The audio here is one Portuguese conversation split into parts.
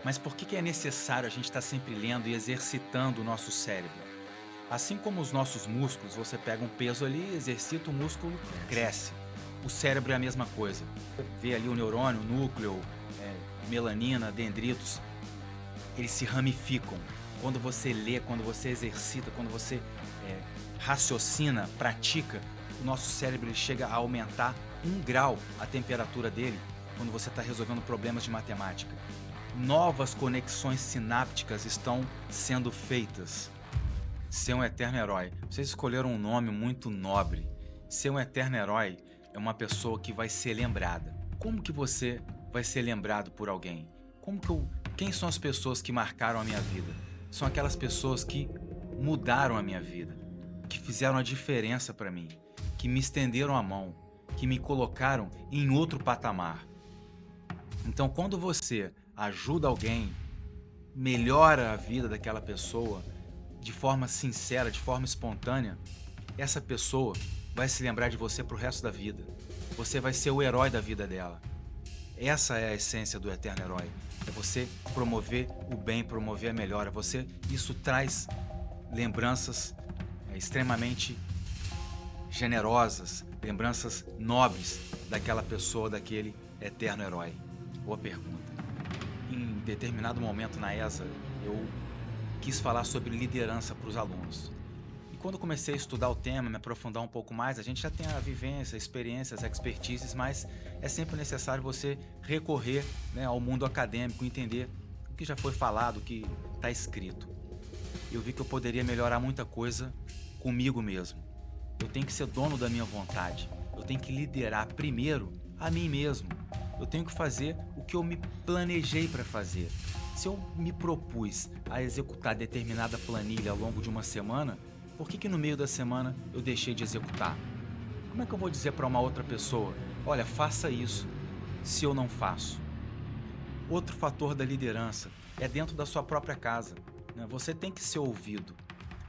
Mas por que é necessário a gente estar sempre lendo e exercitando o nosso cérebro? Assim como os nossos músculos, você pega um peso ali, exercita o músculo, Cresce. cresce. O cérebro é a mesma coisa. Vê ali o neurônio, o núcleo, melanina, dendritos, eles se ramificam. Quando você lê, quando você exercita, quando você raciocina, pratica, o nosso cérebro ele chega a aumentar 1 grau a temperatura dele quando você está resolvendo problemas de matemática. Novas conexões sinápticas estão sendo feitas. Ser um eterno herói. Vocês escolheram um nome muito nobre. Ser um eterno herói é uma pessoa que vai ser lembrada. Como que você vai ser lembrado por alguém? Quem são as pessoas que marcaram a minha vida? São aquelas pessoas que mudaram a minha vida, que fizeram a diferença para mim, que me estenderam a mão, que me colocaram em outro patamar. Então, quando você ajuda alguém, melhora a vida daquela pessoa de forma sincera, de forma espontânea, essa pessoa vai se lembrar de você pro resto da vida. Você vai ser o herói da vida dela. Essa é a essência do eterno herói. É você promover o bem, promover a melhora. Isso traz lembranças extremamente generosas, lembranças nobres daquela pessoa, daquele eterno herói. Boa pergunta. Em determinado momento na ESA, eu quis falar sobre liderança para os alunos. E quando comecei a estudar o tema, me aprofundar um pouco mais, a gente já tem a vivência, experiências, expertises, mas é sempre necessário você recorrer, ao mundo acadêmico, entender o que já foi falado, o que está escrito. Eu vi que eu poderia melhorar muita coisa comigo mesmo. Eu tenho que ser dono da minha vontade. Eu tenho que liderar primeiro a mim mesmo. Eu tenho que fazer o que eu me planejei para fazer. Se eu me propus a executar determinada planilha ao longo de uma semana, por que no meio da semana eu deixei de executar? Como é que eu vou dizer para uma outra pessoa, olha, faça isso, se eu não faço? Outro fator da liderança é dentro da sua própria casa. Você tem que ser ouvido,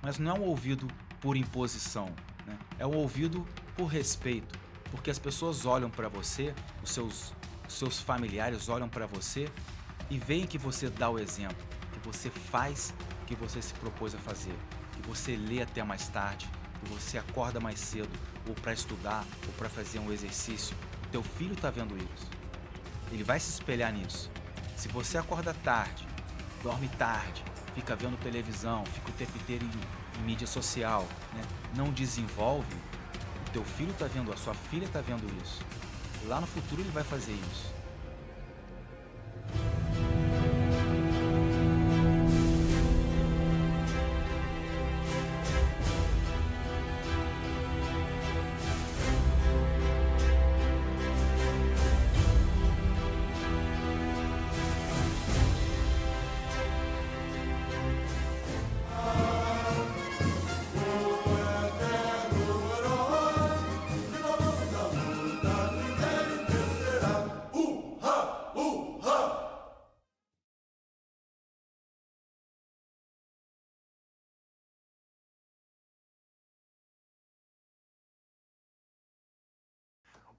mas não é um ouvido por imposição, é um ouvido por respeito, porque as pessoas olham para você, os seus familiares olham para você e veem que você dá o exemplo, que você faz o que você se propôs a fazer, que você lê até mais tarde, que você acorda mais cedo, ou para estudar, ou para fazer um exercício. O teu filho está vendo isso, ele vai se espelhar nisso. Se você acorda tarde, dorme tarde, fica vendo televisão, fica o tempo inteiro em mídia social, não desenvolve, o teu filho está vendo, a sua filha está vendo isso. Lá no futuro ele vai fazer isso.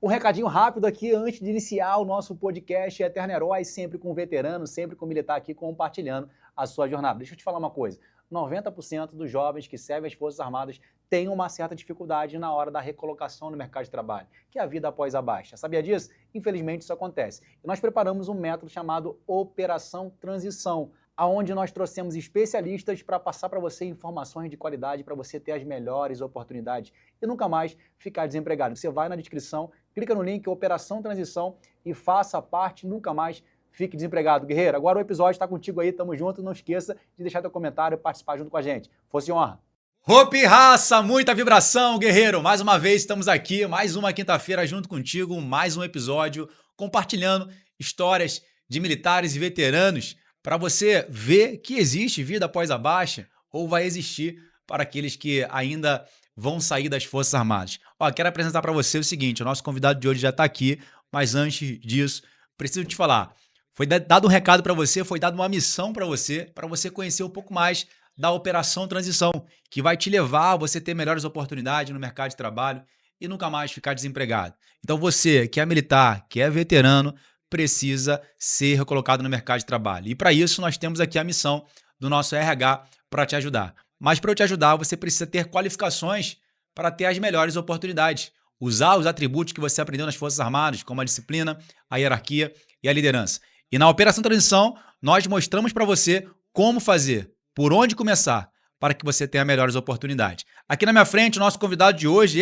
Um recadinho rápido aqui antes de iniciar o nosso podcast Eterno Herói, sempre com veterano, sempre com militar aqui compartilhando a sua jornada. Deixa eu te falar uma coisa, 90% dos jovens que servem as Forças Armadas têm uma certa dificuldade na hora da recolocação no mercado de trabalho, que é a vida após a baixa. Sabia disso? Infelizmente isso acontece. E nós preparamos um método chamado Operação Transição, aonde nós trouxemos especialistas para passar para você informações de qualidade para você ter as melhores oportunidades e nunca mais ficar desempregado. Você vai na descrição, clica no link Operação Transição e faça parte, nunca mais fique desempregado. Guerreiro, agora o episódio está contigo aí, tamo junto, não esqueça de deixar teu comentário e participar junto com a gente. Fosse honra! Hope raça, muita vibração, guerreiro! Mais uma vez estamos aqui, mais uma quinta-feira junto contigo, mais um episódio compartilhando histórias de militares e veteranos para você ver que existe vida após a baixa ou vai existir para aqueles que ainda vão sair das Forças Armadas. Quero apresentar para você o seguinte, o nosso convidado de hoje já está aqui, mas antes disso, preciso te falar, foi dado um recado para você, foi dada uma missão para você conhecer um pouco mais da Operação Transição, que vai te levar a você ter melhores oportunidades no mercado de trabalho e nunca mais ficar desempregado. Então você que é militar, que é veterano, precisa ser colocado no mercado de trabalho. E para isso nós temos aqui a missão do nosso RH para te ajudar. Mas para eu te ajudar, você precisa ter qualificações para ter as melhores oportunidades. Usar os atributos que você aprendeu nas Forças Armadas, como a disciplina, a hierarquia e a liderança. E na Operação Transição, nós mostramos para você como fazer, por onde começar, para que você tenha melhores oportunidades. Aqui na minha frente, o nosso convidado de hoje,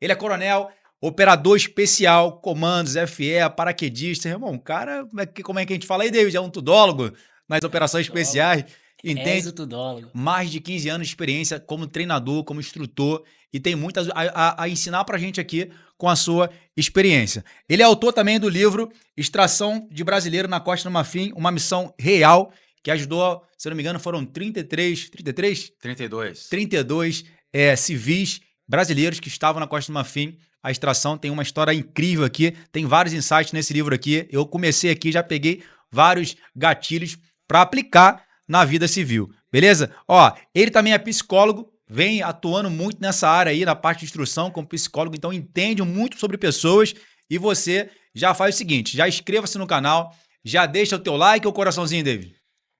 ele é coronel, operador especial, comandos, FE, paraquedista. Irmão, o cara, como é que a gente fala aí, David? É um tudólogo nas operações especiais. Entende? Tudólogo. Mais de 15 anos de experiência como treinador, como instrutor, e tem muito a ensinar pra gente aqui com a sua experiência. Ele é autor também do livro Extração de Brasileiro na Costa do Marfim, uma missão real, que ajudou, se eu não me engano, foram 32 civis brasileiros que estavam na Costa do Marfim. A extração tem uma história incrível aqui, tem vários insights nesse livro aqui. Eu comecei aqui, já peguei vários gatilhos para aplicar na vida civil, beleza? Ele também é psicólogo, vem atuando muito nessa área aí, na parte de instrução como psicólogo, então entende muito sobre pessoas. E você já faz o seguinte, já inscreva-se no canal, já deixa o teu like ou coraçãozinho, David?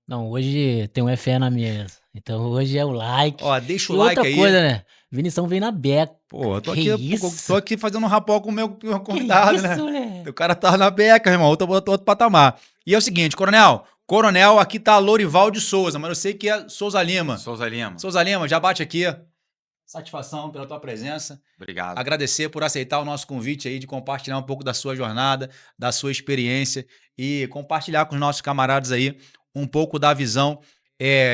Não, hoje tem um FE na mesa. Então hoje é o like. Deixa o E like outra aí. coisa, né? Vinição vem na beca. Pô, eu tô Que aqui, isso? tô aqui fazendo um rapó com o meu convidado, Que né? isso, né? O cara tá na beca, irmão, outro patamar. E é o seguinte, Coronel, aqui tá Lorival de Souza, mas eu sei que é Souza Lima. Souza Lima. Souza Lima, já bate aqui. Satisfação pela tua presença. Obrigado. Agradecer por aceitar o nosso convite aí de compartilhar um pouco da sua jornada, da sua experiência e compartilhar com os nossos camaradas aí um pouco da visão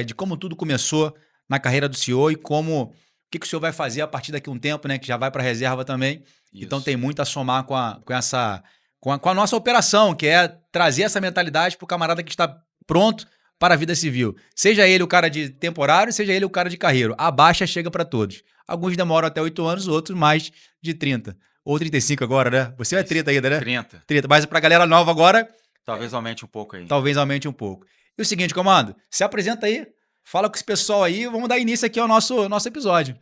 de como tudo começou na carreira do senhor e o que o senhor vai fazer a partir daqui a um tempo, né? Que já vai para a reserva também. Isso. Então tem muito a somar com a nossa operação, que é trazer essa mentalidade para o camarada que está pronto para a vida civil. Seja ele o cara de temporário, seja ele o cara de carreiro. A baixa chega para todos. Alguns demoram até 8 anos, outros mais de 30. Ou 35 agora, né? Você é 30 ainda, né? 30. 30. Mas para a galera nova agora... Talvez aumente um pouco aí. Talvez aumente um pouco. E o seguinte, comando, se apresenta aí, fala com esse pessoal aí, vamos dar início aqui ao nosso episódio.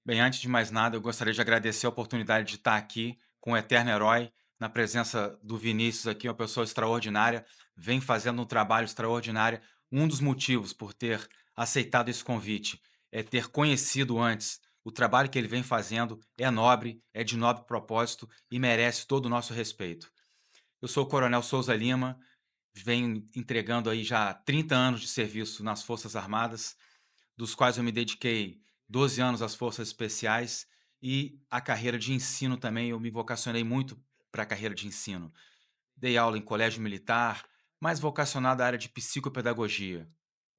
Bem, antes de mais nada, eu gostaria de agradecer a oportunidade de estar aqui com o Eterno Herói, na presença do Vinícius aqui, uma pessoa extraordinária, vem fazendo um trabalho extraordinário. Um dos motivos por ter aceitado esse convite é ter conhecido antes o trabalho que ele vem fazendo, é nobre, é de nobre propósito e merece todo o nosso respeito. Eu sou o Coronel Souza Lima, venho entregando aí já 30 anos de serviço nas Forças Armadas, dos quais eu me dediquei 12 anos às Forças Especiais e a carreira de ensino também, eu me vocacionei muito para a carreira de ensino. Dei aula em colégio militar, mais vocacionado à área de psicopedagogia.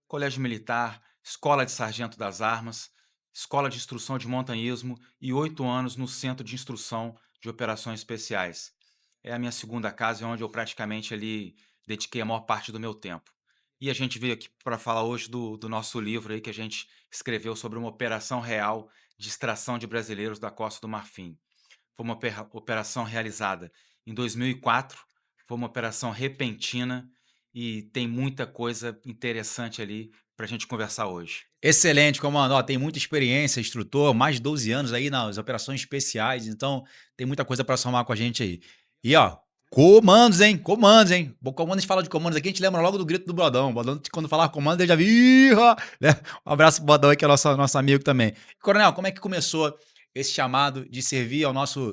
Colégio militar, escola de sargento das armas, escola de instrução de montanhismo e 8 anos no Centro de Instrução de Operações Especiais. É a minha segunda casa, onde eu praticamente ali dediquei a maior parte do meu tempo. E a gente veio aqui para falar hoje do nosso livro aí que a gente escreveu sobre uma operação real de extração de brasileiros da Costa do Marfim. Foi uma operação realizada em 2004, foi uma operação repentina e tem muita coisa interessante ali para a gente conversar hoje. Excelente, comando. Tem muita experiência, instrutor, mais de 12 anos aí nas operações especiais, então tem muita coisa para somar com a gente aí. E comandos, hein? Comandos, hein? Quando a gente fala de comandos aqui, a gente lembra logo do grito do Bodão. O Bodão, quando falar comandos, ele já viu, né? Um abraço pro Bodão aí, que é nosso amigo também. Coronel, como é que começou esse chamado de servir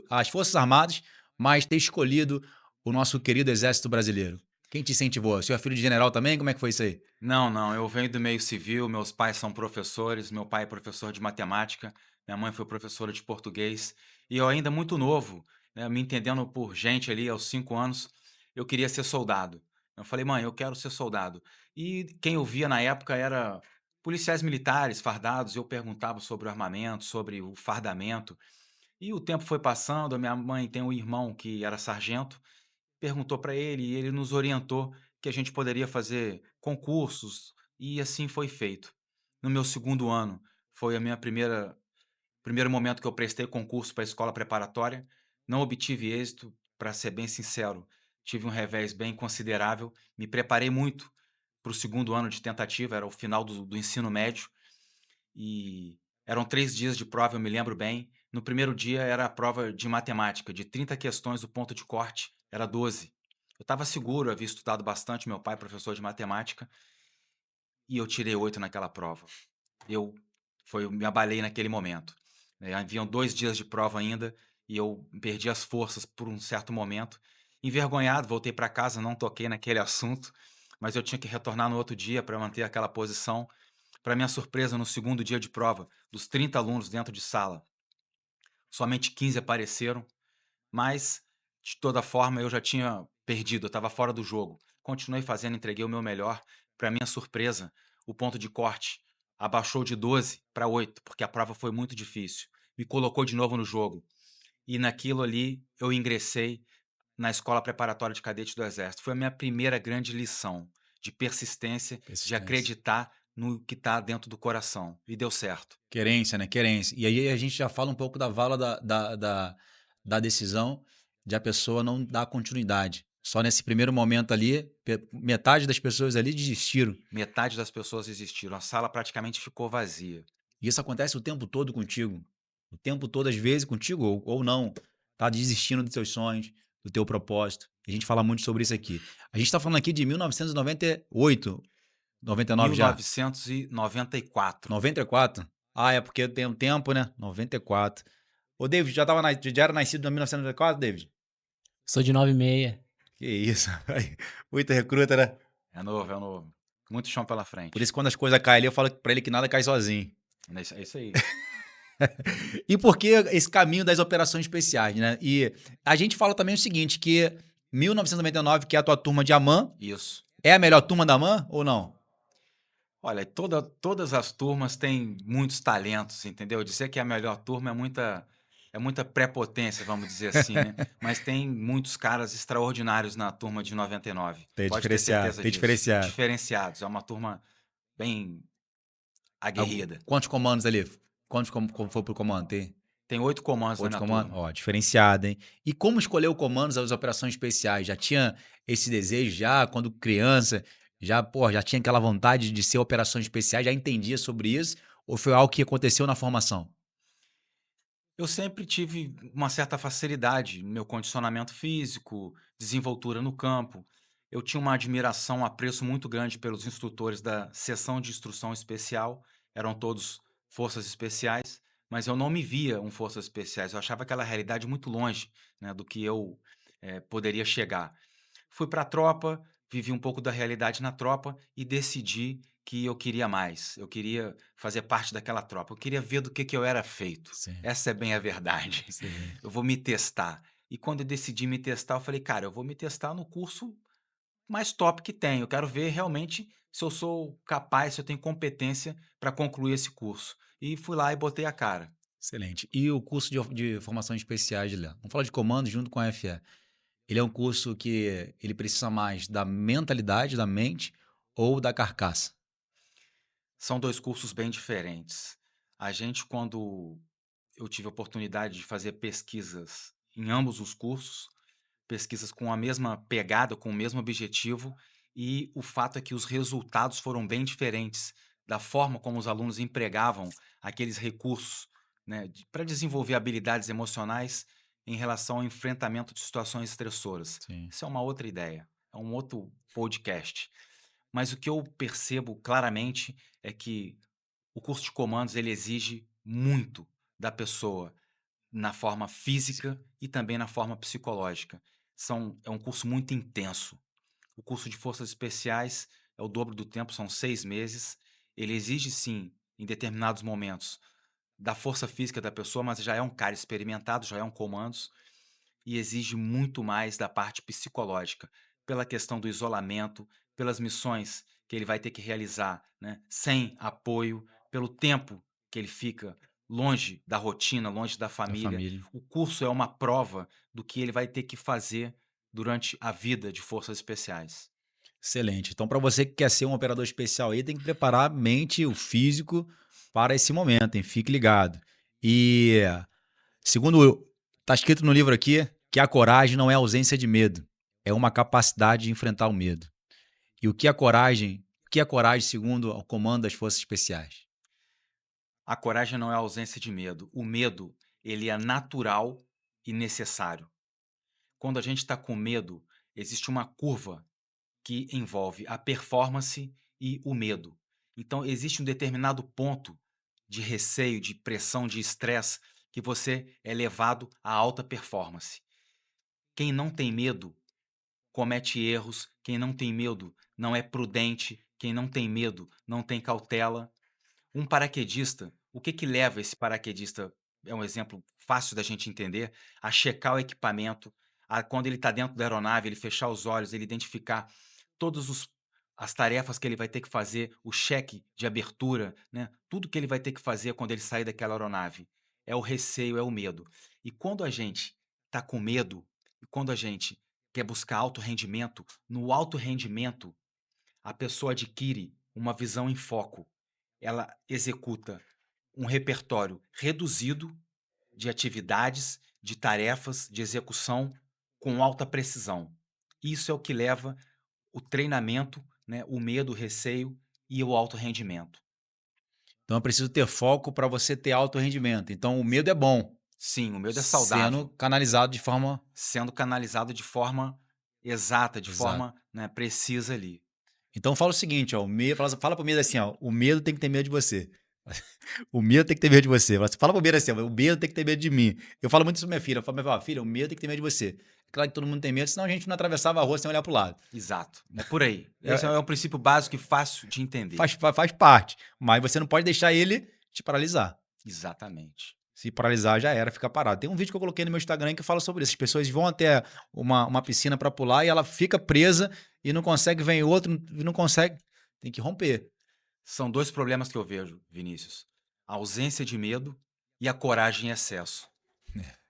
às Forças Armadas, mas ter escolhido o nosso querido Exército Brasileiro? Quem te incentivou? Você é filho de general também? Como é que foi isso aí? Não, eu venho do meio civil, meus pais são professores, meu pai é professor de matemática, minha mãe foi professora de português, e eu ainda muito novo, né, me entendendo por gente ali aos 5 anos, eu queria ser soldado. Eu falei, mãe, eu quero ser soldado. E quem eu via na época era policiais militares fardados, eu perguntava sobre o armamento, sobre o fardamento, e o tempo foi passando, a minha mãe tem um irmão que era sargento, perguntou para ele e ele nos orientou que a gente poderia fazer concursos e assim foi feito. No meu segundo ano, foi a minha primeiro momento que eu prestei concurso para a escola preparatória. Não obtive êxito, para ser bem sincero. Tive um revés bem considerável. Me preparei muito para o segundo ano de tentativa, era o final do ensino médio. E eram 3 dias de prova, eu me lembro bem. No primeiro dia era a prova de matemática, de 30 questões, o ponto de corte era 12. Eu estava seguro, eu havia estudado bastante, meu pai é professor de matemática, e eu tirei 8 naquela prova. Eu me abalei naquele momento, né, haviam 2 dias de prova ainda, e eu perdi as forças por um certo momento. Envergonhado, voltei para casa, não toquei naquele assunto, mas eu tinha que retornar no outro dia para manter aquela posição. Para minha surpresa, no segundo dia de prova, dos 30 alunos dentro de sala, somente 15 apareceram, mas, de toda forma, eu já tinha perdido, eu estava fora do jogo. Continuei fazendo, entreguei o meu melhor. Para minha surpresa, o ponto de corte abaixou de 12 para 8, porque a prova foi muito difícil. Me colocou de novo no jogo. E naquilo ali, eu ingressei na Escola Preparatória de Cadete do Exército. Foi a minha primeira grande lição de persistência, de Persistência. acreditar no que está dentro do coração. E deu certo. Querência, né? Querência. E aí a gente já fala um pouco da vala da decisão de a pessoa não dar continuidade. Só nesse primeiro momento ali, metade das pessoas ali desistiram. Metade das pessoas desistiram. A sala praticamente ficou vazia. E isso acontece o tempo todo contigo. O tempo todo, às vezes, contigo ou não. Tá desistindo dos seus sonhos, do teu propósito. A gente fala muito sobre isso aqui. A gente está falando aqui de 1998, 99 já. 1994. 94? Ah, é porque tem um tempo, né? 94. Ô, David, já era nascido em 1994, David? Sou de 9,6. Que isso, rapaz. Muito recruta, né? É novo, é novo. Muito chão pela Por frente. isso, quando as coisas caem ali, eu falo pra ele que nada cai sozinho. É isso aí. E por que esse caminho das operações especiais, né? E a gente fala também o seguinte, que 1999, que é a tua turma de AMAN, Isso. é a melhor turma da AMAN ou não? Olha, todas as turmas têm muitos talentos, entendeu? Dizer que é a melhor turma é muita prepotência, vamos dizer assim, né? Mas tem muitos caras extraordinários na turma de 99. Tem Pode ter diferenciado, certeza tem disso. diferenciado. Diferenciados. É uma turma bem aguerrida. Quantos comandos ali? Quantos como foi pro comando? Tem 8 comandos na 8 minha comandos? turma. Ó, diferenciado, hein? E como escolher o comandos das operações especiais? Já tinha esse desejo já, quando criança, já tinha aquela vontade de ser operações especiais, já entendia sobre isso? Ou foi algo que aconteceu na formação? Eu sempre tive uma certa facilidade no meu condicionamento físico, desenvoltura no campo. Eu tinha uma admiração, um apreço muito grande pelos instrutores da seção de instrução especial, eram todos forças especiais, mas eu não me via um forças especiais, eu achava aquela realidade muito longe, né, do que eu poderia chegar. Fui para a tropa, vivi um pouco da realidade na tropa e decidi que eu queria mais. Eu queria fazer parte daquela tropa. Eu queria ver do que eu era feito. Sim, Essa é bem a verdade. excelente. Eu vou me testar. E quando eu decidi me testar, eu falei, cara, eu vou me testar no curso mais top que tem. Eu quero ver realmente se eu sou capaz, se eu tenho competência para concluir esse curso. E fui lá e botei a cara. Excelente. E o curso de formação especiais, Léo? Vamos falar de comando junto com a FE. Ele é um curso que ele precisa mais da mentalidade, da mente ou da carcaça? São 2 cursos bem diferentes. A gente, quando eu tive a oportunidade de fazer pesquisas em ambos os cursos, pesquisas com a mesma pegada, com o mesmo objetivo, e o fato é que os resultados foram bem diferentes da forma como os alunos empregavam aqueles recursos, né, para desenvolver habilidades emocionais em relação ao enfrentamento de situações estressoras. Sim. Isso é uma outra ideia, é um outro podcast. Mas o que eu percebo claramente é que o curso de comandos ele exige muito da pessoa na forma física e também na forma psicológica. É um curso muito intenso. O curso de forças especiais é o dobro do tempo, são 6 meses. Ele exige sim, em determinados momentos, da força física da pessoa, mas já é um cara experimentado, já é um comandos, e exige muito mais da parte psicológica, pela questão do isolamento, pelas missões que ele vai ter que realizar, né, sem apoio, pelo tempo que ele fica longe da rotina, longe da Da família. família. O curso é uma prova do que ele vai ter que fazer durante a vida de forças especiais. Excelente. Então, para você que quer ser um operador especial aí, tem que preparar a mente, o físico para esse momento, hein? Fique ligado. E, segundo está escrito no livro aqui, que a coragem não é ausência de medo, é uma capacidade de enfrentar o medo. E o que é coragem segundo o comando das forças especiais? A coragem não é a ausência de medo. O medo, ele é natural e necessário. Quando a gente está com medo, existe uma curva que envolve a performance e o medo. Então, existe um determinado ponto de receio, de pressão, de estresse, que você é levado à alta performance. Quem não tem medo comete erros, quem não tem medo não é prudente, quem não tem medo não tem cautela. Um paraquedista, o que que leva esse paraquedista, é um exemplo fácil da gente entender, a checar o equipamento, a quando ele está dentro da aeronave, ele fechar os olhos, ele identificar todos os as tarefas que ele vai ter que fazer, o cheque de abertura, né, tudo que ele vai ter que fazer quando ele sair daquela aeronave. É o receio, é o medo. E quando a gente está com medo, e quando a gente quer buscar alto rendimento, no alto rendimento, a pessoa adquire uma visão em foco. Ela executa um repertório reduzido de atividades, de tarefas, de execução com alta precisão. Isso é o que leva o treinamento, né, o medo, o receio e o alto rendimento. Então é preciso ter foco para você ter alto rendimento. Então o medo é bom, Sim, o medo é sendo saudável, canalizado de forma sendo canalizado de forma exata, de exata. forma, né, precisa ali. Então fala o seguinte, ó, o medo, fala pro medo assim, ó, o medo tem que ter medo de você. O medo tem que ter medo de você. Fala pro medo assim, ó, o medo tem que ter medo de mim. Eu falo muito isso pra minha filha. Eu falo, filha, o medo tem que ter medo de você. É claro que todo mundo tem medo, senão a gente não atravessava a rua sem olhar pro lado. Exato, é por aí. Esse É, é um princípio básico e fácil de entender. faz parte, mas você não pode deixar ele te paralisar. Exatamente. Se paralisar, já era, fica parado. Tem um vídeo que eu coloquei no meu Instagram que fala sobre isso. As pessoas vão até uma piscina para pular e ela fica presa e não consegue, vem outro e não consegue. Tem que romper. São 2 problemas que eu vejo, Vinícius: a ausência de medo e a coragem em excesso.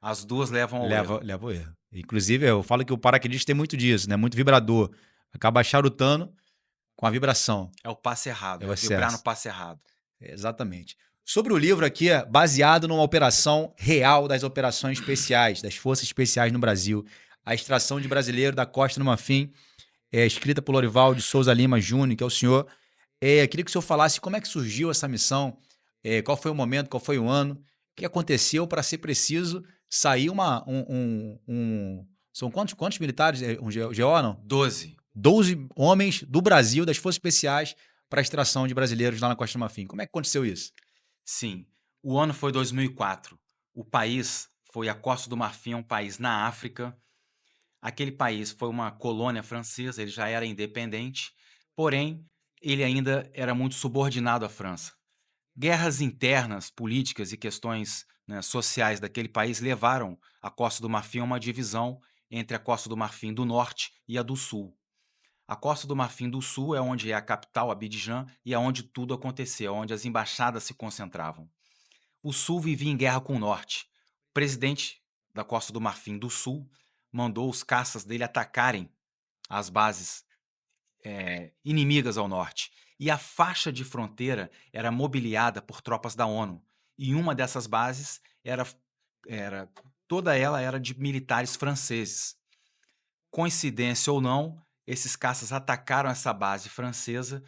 As 2 levam ao erro. Leva o erro. Inclusive, eu falo que o paraquedista tem muito disso, né? Muito vibrador. Acaba charutando com a vibração. É o passo errado, É é o vibrar no excesso. passo errado. Exatamente. Sobre o livro aqui, é baseado numa operação real das operações especiais, das forças especiais no Brasil. A extração de brasileiro da Costa do Marfim, escrita por Lorival de Souza Lima Júnior, que é o senhor. Queria que o senhor falasse como é que surgiu essa missão, qual foi o momento, qual foi o ano, o que aconteceu para ser preciso sair são quantos militares? Um GO, não? 12. 12 homens do Brasil, das Forças Especiais, para a extração de brasileiros lá na Costa do Marfim. Como é que aconteceu isso? Sim, o ano foi 2004. O país foi a Costa do Marfim, é um país na África. Aquele país foi uma colônia francesa, ele já era independente, porém, ele ainda era muito subordinado à França. Guerras internas, políticas e questões, né, sociais daquele país levaram a Costa do Marfim a uma divisão entre a Costa do Marfim do Norte e a do Sul. A Costa do Marfim do Sul é onde é a capital, Abidjan, e é onde tudo aconteceu, onde as embaixadas se concentravam. O Sul vivia em guerra com o Norte. O presidente da Costa do Marfim do Sul mandou os caças dele atacarem as bases inimigas ao norte. E a faixa de fronteira era mobiliada por tropas da ONU. E uma dessas bases era toda ela era de militares franceses. Coincidência ou não, esses caças atacaram essa base francesa,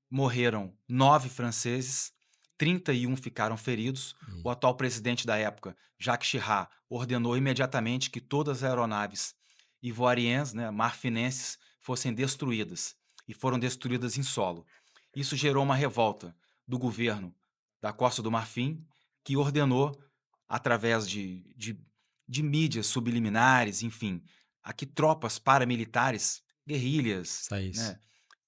morreram 9 franceses, 31 ficaram feridos. O atual presidente da época, Jacques Chirac, ordenou imediatamente que todas as aeronaves ivoirienses, né, marfinenses, fossem destruídas, e foram destruídas em solo. Isso gerou uma revolta do governo da Costa do Marfim, que ordenou, através de mídias subliminares, enfim, a que tropas paramilitares, guerrilhas, Saísse. né,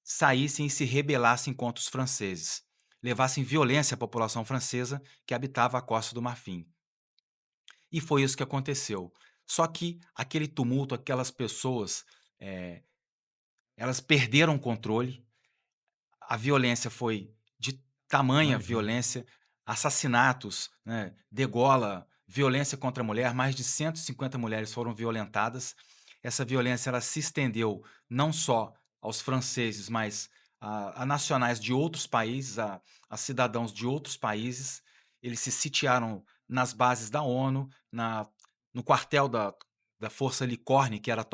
saíssem e se rebelassem contra os franceses, levassem violência à população francesa que habitava a Costa do Marfim. E foi isso que aconteceu. Só que aquele tumulto, aquelas pessoas, elas perderam o controle, a violência foi de tamanha Imagina. violência, assassinatos, né, degola, violência contra a mulher, mais de 150 mulheres foram violentadas. Essa violência ela se estendeu não só aos franceses, mas a nacionais de outros países, a cidadãos de outros países. Eles se sitiaram nas bases da ONU, no quartel da Força Licorne, que era a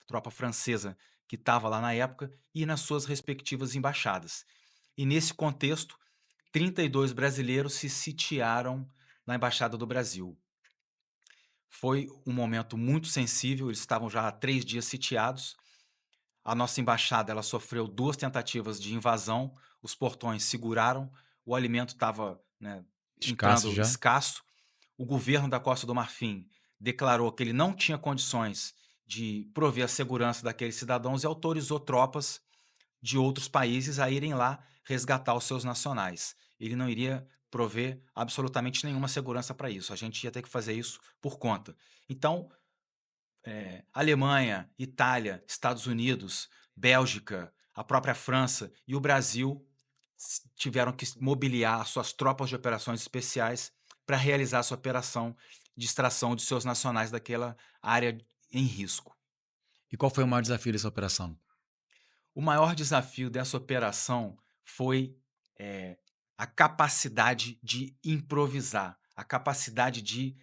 tropa francesa que estava lá na época, e nas suas respectivas embaixadas. E nesse contexto, 32 brasileiros se sitiaram na Embaixada do Brasil. Foi um momento muito sensível, eles estavam já há 3 dias sitiados, A nossa embaixada ela sofreu 2 tentativas de invasão, os portões seguraram, o alimento estava, né, Escasso entrando já. escasso. O governo da Costa do Marfim declarou que ele não tinha condições de prover a segurança daqueles cidadãos e autorizou tropas de outros países a irem lá resgatar os seus nacionais. Ele não iria prover absolutamente nenhuma segurança para isso. A gente ia ter que fazer isso por conta. Então, Alemanha, Itália, Estados Unidos, Bélgica, a própria França e o Brasil tiveram que mobiliar as suas tropas de operações especiais para realizar essa operação de extração de seus nacionais daquela área em risco. E qual foi o maior desafio dessa operação? O maior desafio dessa operação foi, a capacidade de improvisar, a capacidade de,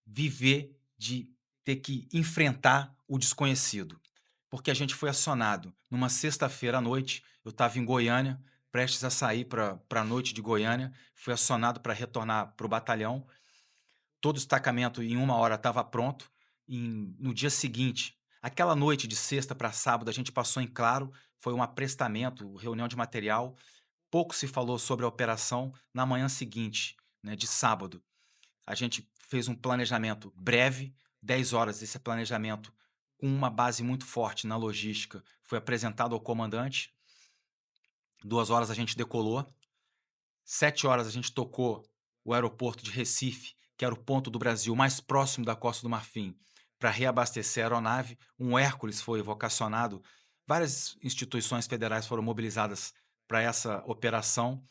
viver, de ter que enfrentar o desconhecido. Porque a gente foi acionado numa sexta-feira à noite, eu estava em Goiânia, prestes a sair para a noite de Goiânia, fui acionado para retornar para o batalhão. Todo o destacamento em 1 hora estava pronto. No dia seguinte, aquela noite de sexta para sábado, a gente passou em claro, foi um aprestamento, reunião de material. Pouco se falou sobre a operação. Na manhã seguinte, né, de sábado, a gente fez um planejamento breve, 10 horas. Esse planejamento, com uma base muito forte na logística, foi apresentado ao comandante. 2 horas a gente decolou. 7 horas a gente tocou o aeroporto de Recife, que era o ponto do Brasil mais próximo da Costa do Marfim, para reabastecer a aeronave. Um Hércules foi vocacionado, várias instituições federais foram mobilizadas para essa operação.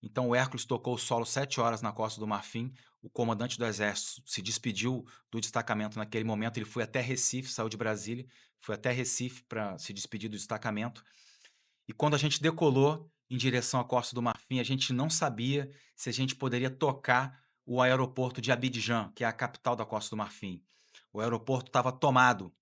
Então o Hércules tocou o solo 7 horas na Costa do Marfim. O comandante do Exército se despediu do destacamento naquele momento. Ele foi até Recife, saiu de Brasília, foi até Recife para se despedir do destacamento. E quando a gente decolou em direção à Costa do Marfim, a gente não sabia se a gente poderia tocar o aeroporto de Abidjan, que é a capital da Costa do Marfim. O aeroporto estava tomado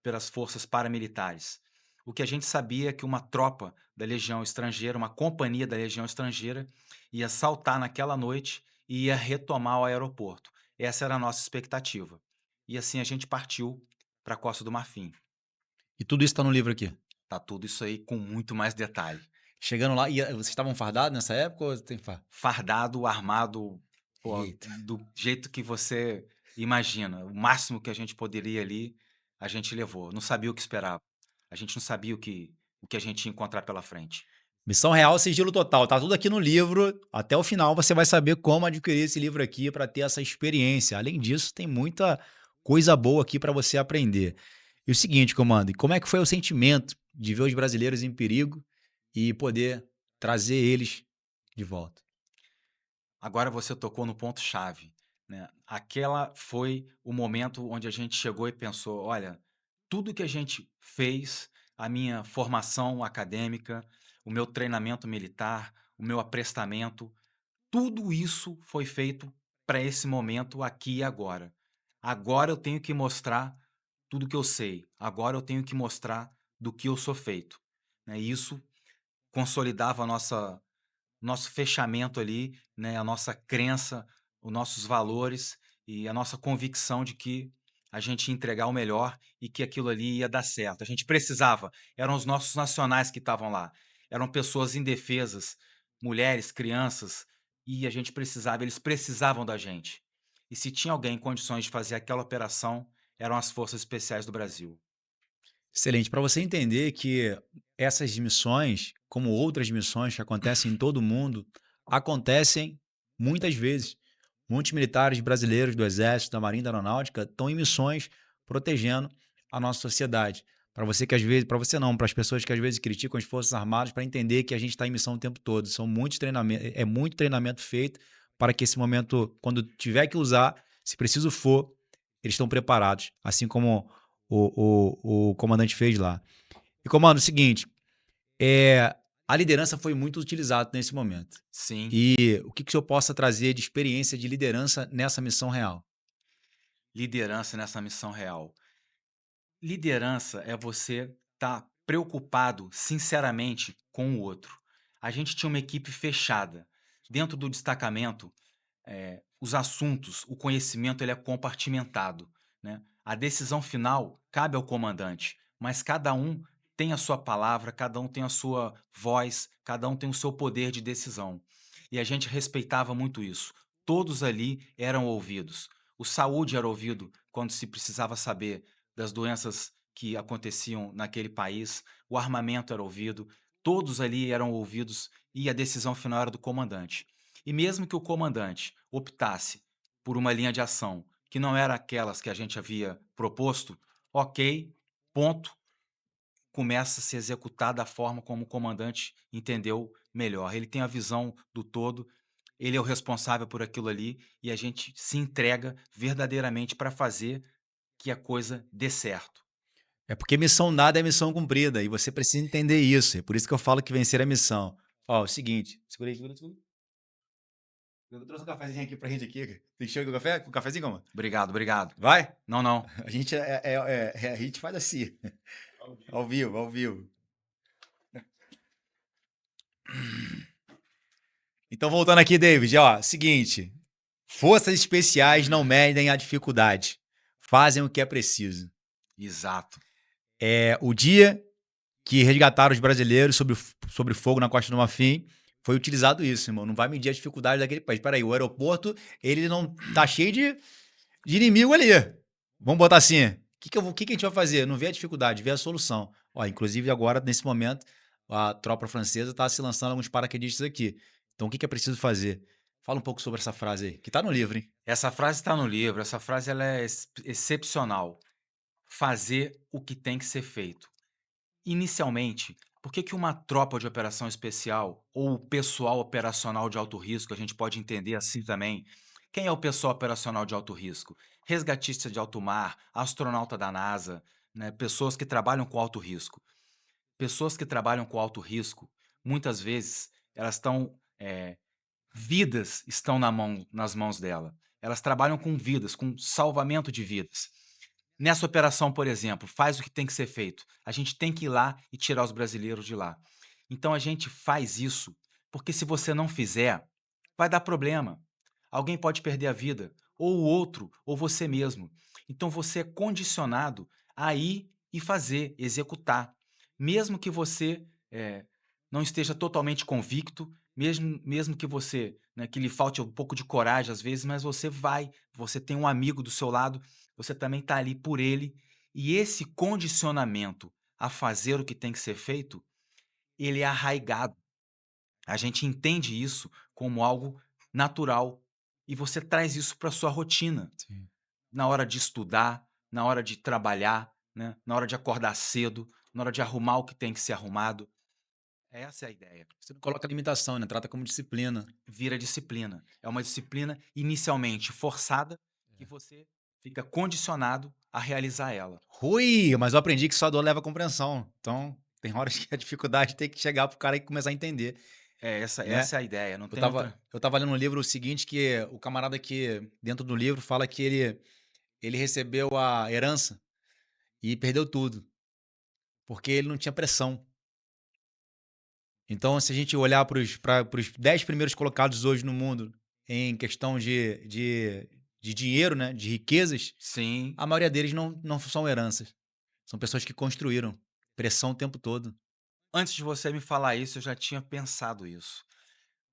pelas forças paramilitares. O que a gente sabia é que uma tropa da Legião Estrangeira, uma companhia da Legião Estrangeira, ia saltar naquela noite e ia retomar o aeroporto. Essa era a nossa expectativa. E assim a gente partiu para a Costa do Marfim. E tudo isso está no livro aqui. Tá tudo isso aí com muito mais detalhe. Chegando lá, e vocês estavam fardados nessa época ou tem Fardado, armado, pô, Eita. do jeito que você imagina. O máximo que a gente poderia ali, a gente levou. Não sabia o que esperava. A gente não sabia o que a gente ia encontrar pela frente. Missão Real, sigilo total. Tá tudo aqui no livro. Até o final você vai saber como adquirir esse livro aqui para ter essa experiência. Além disso, tem muita coisa boa aqui para você aprender. E o seguinte, comando, e como é que foi o sentimento de ver os brasileiros em perigo e poder trazer eles de volta? Agora você tocou no ponto-chave, né? Aquela foi o momento onde a gente chegou e pensou: olha, tudo que a gente fez, a minha formação acadêmica, o meu treinamento militar, o meu aprestamento, tudo isso foi feito para esse momento aqui e agora. Agora eu tenho que mostrar tudo que eu sei. Agora eu tenho que mostrar do que eu sou feito, né? E isso consolidava a nosso fechamento ali, né, a nossa crença, os nossos valores e a nossa convicção de que a gente ia entregar o melhor e que aquilo ali ia dar certo. A gente precisava, eram os nossos nacionais que estavam lá, eram pessoas indefesas, mulheres, crianças, e a gente precisava, eles precisavam da gente. E se tinha alguém em condições de fazer aquela operação, eram as Forças Especiais do Brasil. Excelente. Para você entender que essas missões, como outras missões que acontecem em todo o mundo, acontecem muitas vezes. Muitos militares brasileiros do Exército, da Marinha e da Aeronáutica estão em missões protegendo a nossa sociedade. Para você que às vezes, para você não, para as pessoas que às vezes criticam as Forças Armadas, para entender que a gente está em missão o tempo todo. São muitos treinamentos, é muito treinamento feito para que esse momento, quando tiver que usar, se preciso for, eles estão preparados, assim como o comandante fez lá. E, comando, é o seguinte, a liderança foi muito utilizada nesse momento. Sim, E o que o senhor possa trazer de experiência de liderança nessa missão real? liderança nessa missão real. Liderança é você estar preocupado sinceramente com o outro. A gente tinha uma equipe fechada. Dentro do destacamento, os assuntos, o conhecimento ele é compartimentado, né? A decisão final cabe ao comandante, mas cada um tem a sua palavra, cada um tem a sua voz, cada um tem o seu poder de decisão. E a gente respeitava muito isso. Todos ali eram ouvidos. O saúde era ouvido quando se precisava saber das doenças que aconteciam naquele país, o armamento era ouvido, todos ali eram ouvidos e a decisão final era do comandante. E mesmo que o comandante optasse por uma linha de ação que não era aquelas que a gente havia proposto, ok, ponto, começa a se executar da forma como o comandante entendeu melhor. Ele tem a visão do todo, ele é o responsável por aquilo ali e a gente se entrega verdadeiramente para fazer que a coisa dê certo. É porque missão dada é missão cumprida, e você precisa entender isso. É por isso que eu falo que vencer é missão. Ó, o seguinte, segura aí, segura. Eu trouxe um cafezinho aqui pra gente aqui. Tem chega com café? Com cafezinho, como? Obrigado, obrigado. Vai? Não, não. A gente a gente faz assim. Ao vivo, ao vivo. Então, voltando aqui, David, ó, seguinte. Forças especiais não medem a dificuldade. Fazem o que é preciso. Exato. É, o dia que resgataram os brasileiros sobre fogo na Costa do Marfim, foi utilizado isso, irmão. Não vai medir a dificuldade daquele país. Peraí, o aeroporto, ele não tá cheio de inimigo ali. Vamos botar assim. Que a gente vai fazer? Não vê a dificuldade, vê a solução. Ó, inclusive agora, nesse momento, a tropa francesa está se lançando alguns paraquedistas aqui. Então, o que é preciso fazer? Fala um pouco sobre essa frase aí, que tá no livro, hein? Essa frase está no livro, essa frase ela é excepcional. Fazer o que tem que ser feito. Inicialmente, por que que uma tropa de operação especial ou o pessoal operacional de alto risco, a gente pode entender assim também, quem é o pessoal operacional de alto risco? Resgatista de alto mar, astronauta da NASA, né, pessoas que trabalham com alto risco. Pessoas que trabalham com alto risco, muitas vezes, elas estão, vidas estão nas mãos dela. Elas trabalham com vidas, com salvamento de vidas. Nessa operação, por exemplo, faz o que tem que ser feito. A gente tem que ir lá e tirar os brasileiros de lá. Então a gente faz isso, porque se você não fizer, vai dar problema. Alguém pode perder a vida, ou o outro, ou você mesmo. Então você é condicionado a ir e fazer, executar. Mesmo que você não esteja totalmente convicto, mesmo que você, né, que lhe falte um pouco de coragem às vezes, mas você vai, você tem um amigo do seu lado, você também está ali por ele, e esse condicionamento a fazer o que tem que ser feito, ele é arraigado. A gente entende isso como algo natural e você traz isso para sua rotina, Sim. na hora de estudar, na hora de trabalhar, né, na hora de acordar cedo, na hora de arrumar o que tem que ser arrumado. Essa é a ideia. Você não coloca limitação, né? Trata como disciplina. Vira disciplina. É uma disciplina inicialmente forçada que você fica condicionado a realizar ela. Rui, mas eu aprendi que só dor leva a compreensão. Então, tem horas que a dificuldade tem que chegar pro cara e começar a entender, né? Essa é a ideia, não Eu tem outra. tava lendo um livro o seguinte, que o camarada que, dentro do livro, fala que ele recebeu a herança e perdeu tudo, porque ele não tinha pressão. Então, se a gente olhar para os 10 primeiros colocados hoje no mundo em questão de dinheiro, né, de riquezas, Sim, a maioria deles não são heranças. São pessoas que construíram pressão o tempo todo. antes de você me falar isso, eu já tinha pensado isso.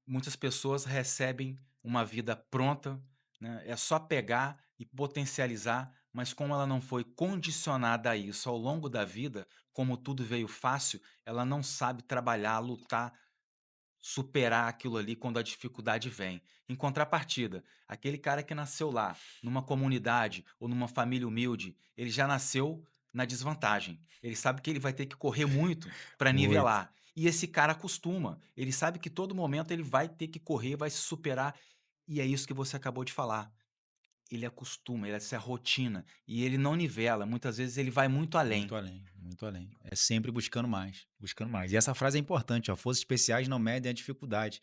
Muitas pessoas recebem uma vida pronta, né? É só pegar e potencializar, mas como ela não foi condicionada a isso ao longo da vida, como tudo veio fácil, ela não sabe trabalhar, lutar, superar aquilo ali quando a dificuldade vem. Em contrapartida, aquele cara que nasceu lá, numa comunidade ou numa família humilde, ele já nasceu na desvantagem. Ele sabe que ele vai ter que correr muito para Muito. nivelar. E esse cara acostuma. Ele sabe que todo momento ele vai ter que correr, vai se superar. E é isso que você acabou de falar. Ele acostuma, essa é a rotina. E ele não nivela. Muitas vezes ele vai muito além. Muito além, muito além. É sempre buscando mais, buscando mais. E essa frase é importante, ó. Forças especiais não medem a dificuldade.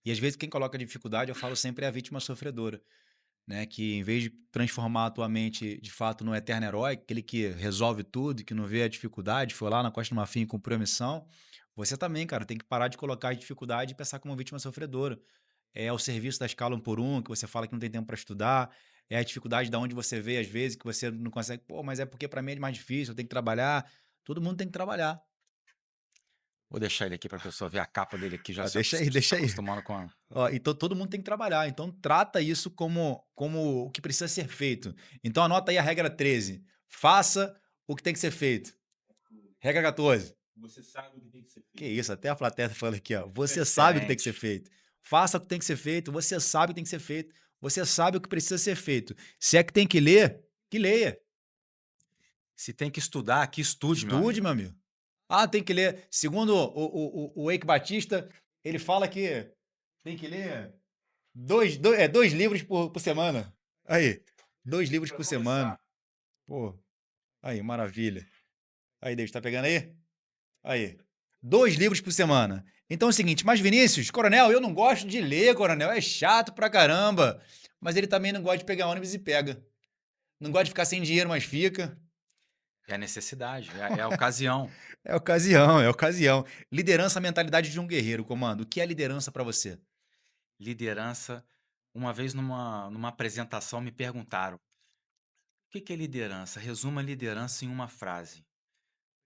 E às vezes quem coloca dificuldade, eu falo sempre, é a vítima sofredora, né? Que em vez de transformar a tua mente de fato no eterno herói, aquele que resolve tudo, que não vê a dificuldade, foi lá na Costa do Marfim e cumpriu a missão, você também, cara, tem que parar de colocar a dificuldade e pensar como vítima sofredora. É o serviço da escala 1 por 1, que você fala que não tem tempo para estudar, é a dificuldade da onde você vê, às vezes, que você não consegue, pô, mas é porque para mim é mais difícil, eu tenho que trabalhar. Todo mundo tem que trabalhar. Vou deixar ele aqui para a pessoa ver a capa dele aqui, já Ah, se deixa aí, acos- deixa aí. acostumando com a... Ó, então todo mundo tem que trabalhar. Então trata isso como o que precisa ser feito. Então anota aí a regra 13. Faça o que tem que ser feito. Regra 14. Você sabe o que tem que ser Que feito. isso, até a plateia tá falando aqui, ó. Você sabe o que tem que ser Excelente. feito. Faça o que tem que ser feito. Você sabe o que tem que ser feito. Você sabe o que precisa ser feito. Se é que tem que leia. Se tem que estudar, que estude, meu Estude, amigo. meu amigo. Ah, tem que ler. Segundo o Eike Batista, ele fala que tem que ler dois livros por semana. Aí, 2 livros Pra por começar. semana. Pô, aí, maravilha. Aí, David, tá pegando aí? Aí. 2 livros por semana. Então é o seguinte, mas Vinícius, coronel, eu não gosto de ler, coronel, é chato pra caramba. Mas ele também não gosta de pegar ônibus e pega. Não gosta de ficar sem dinheiro, mas fica. É necessidade, é a ocasião. É ocasião, é ocasião. Liderança, mentalidade de um guerreiro, comando. O que é liderança pra você? Liderança. Uma vez numa apresentação me perguntaram: o que é liderança? Resuma a liderança em uma frase: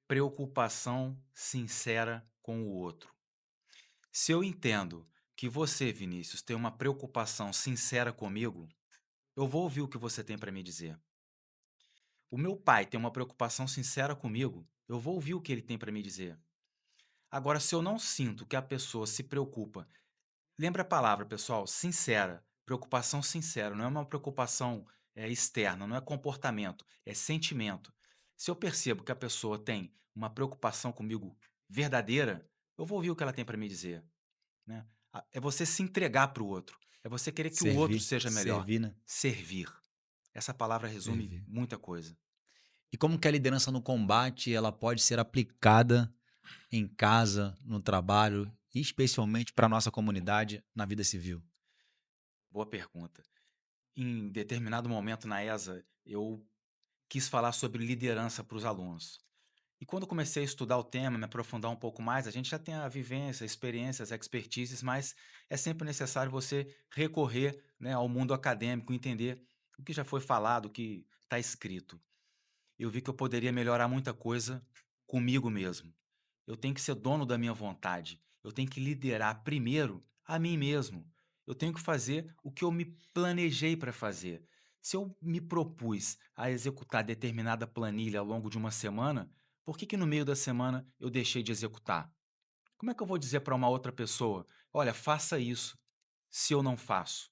preocupação sincera com o outro. Se eu entendo que você, Vinícius, tem uma preocupação sincera comigo, eu vou ouvir o que você tem para me dizer. O meu pai tem uma preocupação sincera comigo, eu vou ouvir o que ele tem para me dizer. Agora, se eu não sinto que a pessoa se preocupa, lembra a palavra, pessoal, sincera, preocupação sincera, não é uma preocupação externa, não é comportamento, é sentimento. Se eu percebo que a pessoa tem uma preocupação comigo verdadeira, eu vou ouvir o que ela tem para me dizer, né? É você se entregar para o outro, é você querer que o outro Servir, seja melhor. servir, né? Servir. Essa palavra resume Servir. muita coisa. E como que a liderança no combate, ela pode ser aplicada em casa, no trabalho, e especialmente para nossa comunidade na vida civil? Boa pergunta. Em determinado momento na ESA, eu quis falar sobre liderança para os alunos. E quando comecei a estudar o tema, me aprofundar um pouco mais, a gente já tem a vivência, experiências, expertises, mas é sempre necessário você recorrer, né, ao mundo acadêmico, entender o que já foi falado, o que está escrito. Eu vi que eu poderia melhorar muita coisa comigo mesmo. Eu tenho que ser dono da minha vontade. Eu tenho que liderar primeiro a mim mesmo. Eu tenho que fazer o que eu me planejei para fazer. Se eu me propus a executar determinada planilha ao longo de uma semana, por que no meio da semana eu deixei de executar? Como é que eu vou dizer para uma outra pessoa: olha, faça isso, se eu não faço?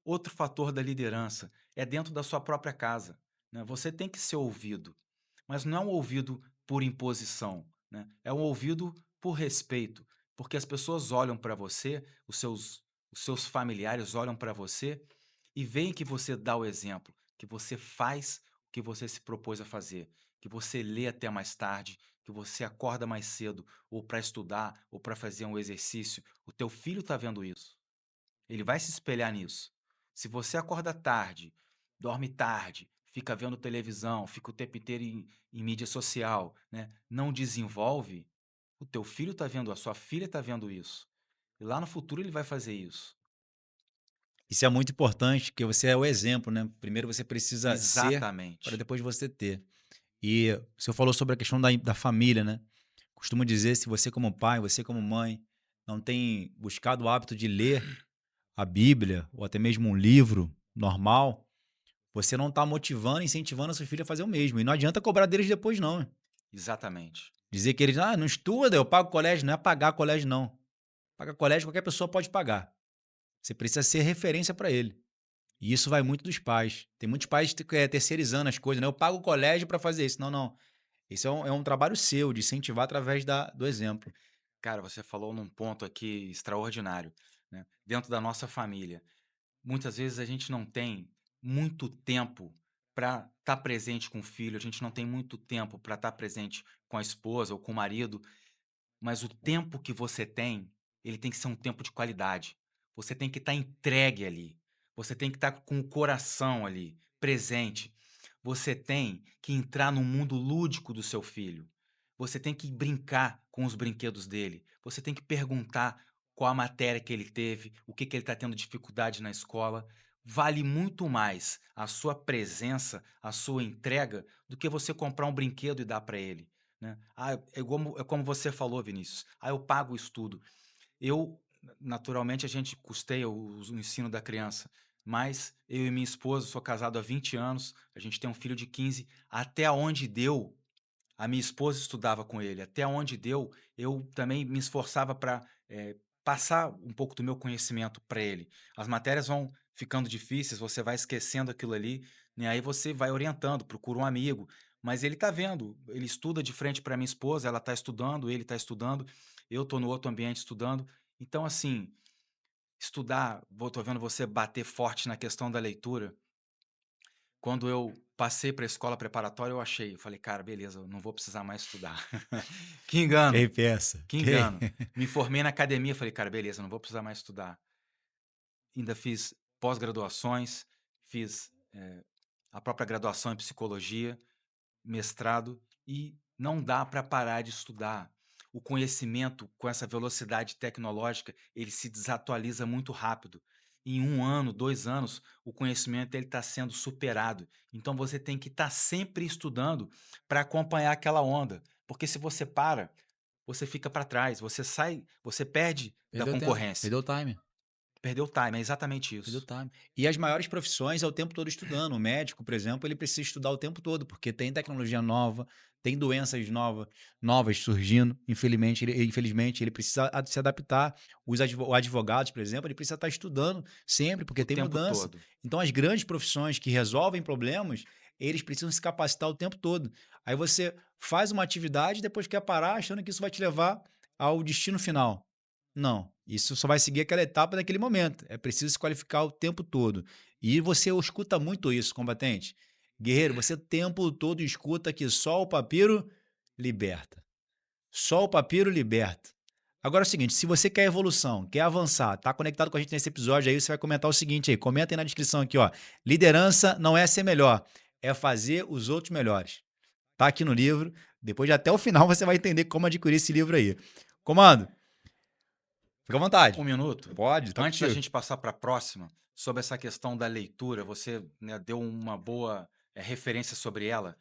Outro fator da liderança é dentro da sua própria casa, né? Você tem que ser ouvido, mas não é um ouvido por imposição, né? É um ouvido por respeito, porque as pessoas olham para você, os seus familiares olham para você e veem que você dá o exemplo, que você faz o que você se propôs a fazer, que você lê até mais tarde, que você acorda mais cedo, ou para estudar, ou para fazer um exercício. O teu filho está vendo isso. Ele vai se espelhar nisso. Se você acorda tarde, dorme tarde, fica vendo televisão, fica o tempo inteiro em mídia social, né? Não desenvolve, o teu filho está vendo, a sua filha está vendo isso. E lá no futuro ele vai fazer isso. Isso é muito importante, porque você é o exemplo, né? Primeiro você precisa ser para Exatamente. depois você ter. E o senhor falou sobre a questão da família, né? Costumo dizer, se você como pai, você como mãe, não tem buscado o hábito de ler a Bíblia, ou até mesmo um livro normal, você não está motivando, incentivando a seu filho a fazer o mesmo. E não adianta cobrar deles depois, não. Exatamente. Dizer que eles, não estuda, eu pago colégio. Não é pagar colégio, não. Pagar colégio, qualquer pessoa pode pagar. Você precisa ser referência para ele. E isso vai muito dos pais. Tem muitos pais terceirizando as coisas, né? Eu pago o colégio para fazer isso. Não, não. Isso é um trabalho seu, de incentivar através do exemplo. Cara, você falou num ponto aqui extraordinário, né? Dentro da nossa família. Muitas vezes a gente não tem muito tempo para estar presente com o filho, a gente não tem muito tempo para estar presente com a esposa ou com o marido, mas o tempo que você tem, ele tem que ser um tempo de qualidade. Você tem que estar entregue ali. Você tem que estar com o coração ali, presente. Você tem que entrar no mundo lúdico do seu filho. Você tem que brincar com os brinquedos dele. Você tem que perguntar qual a matéria que ele teve, o que ele está tendo dificuldade na escola. Vale muito mais a sua presença, a sua entrega, do que você comprar um brinquedo e dar para ele. né? Ah, é como você falou, Vinícius. Ah, eu pago o estudo. Eu, naturalmente, a gente custeia o ensino da criança, mas eu e minha esposa, sou casado há 20 anos, a gente tem um filho de 15. Até onde deu, a minha esposa estudava com ele. Até onde deu, eu também me esforçava para passar um pouco do meu conhecimento para ele. As matérias vão ficando difíceis, você vai esquecendo aquilo ali, né? Aí você vai orientando, procura um amigo. Mas ele está vendo, ele estuda de frente para minha esposa, ela está estudando, ele está estudando, eu estou no outro ambiente estudando. Então, assim, estudar, estou vendo você bater forte na questão da leitura. Quando eu passei para a escola preparatória, eu falei: "Cara, beleza, eu não vou precisar mais estudar". Que engano, Quem pensa? que Quem? engano. Me formei na academia, falei: "Cara, beleza, não vou precisar mais estudar". Ainda fiz pós-graduações, fiz, a própria graduação em psicologia, mestrado, e não dá para parar de estudar. O conhecimento, com essa velocidade tecnológica, ele se desatualiza muito rápido. Em 1 ano, 2 anos, o conhecimento ele está sendo superado. Então você tem que estar sempre estudando para acompanhar aquela onda, porque se você para, você fica para trás, você sai, você perde da Perdeu tempo, concorrência. perdeu o time. Perdeu o time, é exatamente Perdeu isso. time. E as maiores profissões é o tempo todo estudando. O médico, por exemplo, ele precisa estudar o tempo todo, porque tem tecnologia nova, tem doenças novas surgindo. Infelizmente, ele precisa se adaptar. O advogados, por exemplo, ele precisa estar estudando sempre, porque O tem tempo mudança. todo. Então, as grandes profissões que resolvem problemas, eles precisam se capacitar o tempo todo. Aí você faz uma atividade e depois quer parar, achando que isso vai te levar ao destino final. Não, isso só vai seguir aquela etapa naquele momento. É preciso se qualificar o tempo todo. E você escuta muito isso, combatente. Guerreiro, você o tempo todo escuta que só o papiro liberta. Só o papiro liberta. Agora é o seguinte, se você quer evolução, quer avançar, tá conectado com a gente nesse episódio aí, você vai comentar o seguinte aí, comenta aí na descrição aqui, ó. Liderança não é ser melhor, é fazer os outros melhores. Tá aqui no livro. Depois de até o final você vai entender como adquirir esse livro aí. Comando, fica à vontade. 1 minuto. Pode, tá Antes da contigo. gente passar para a próxima, sobre essa questão da leitura, você, né, deu uma boa, referência sobre ela,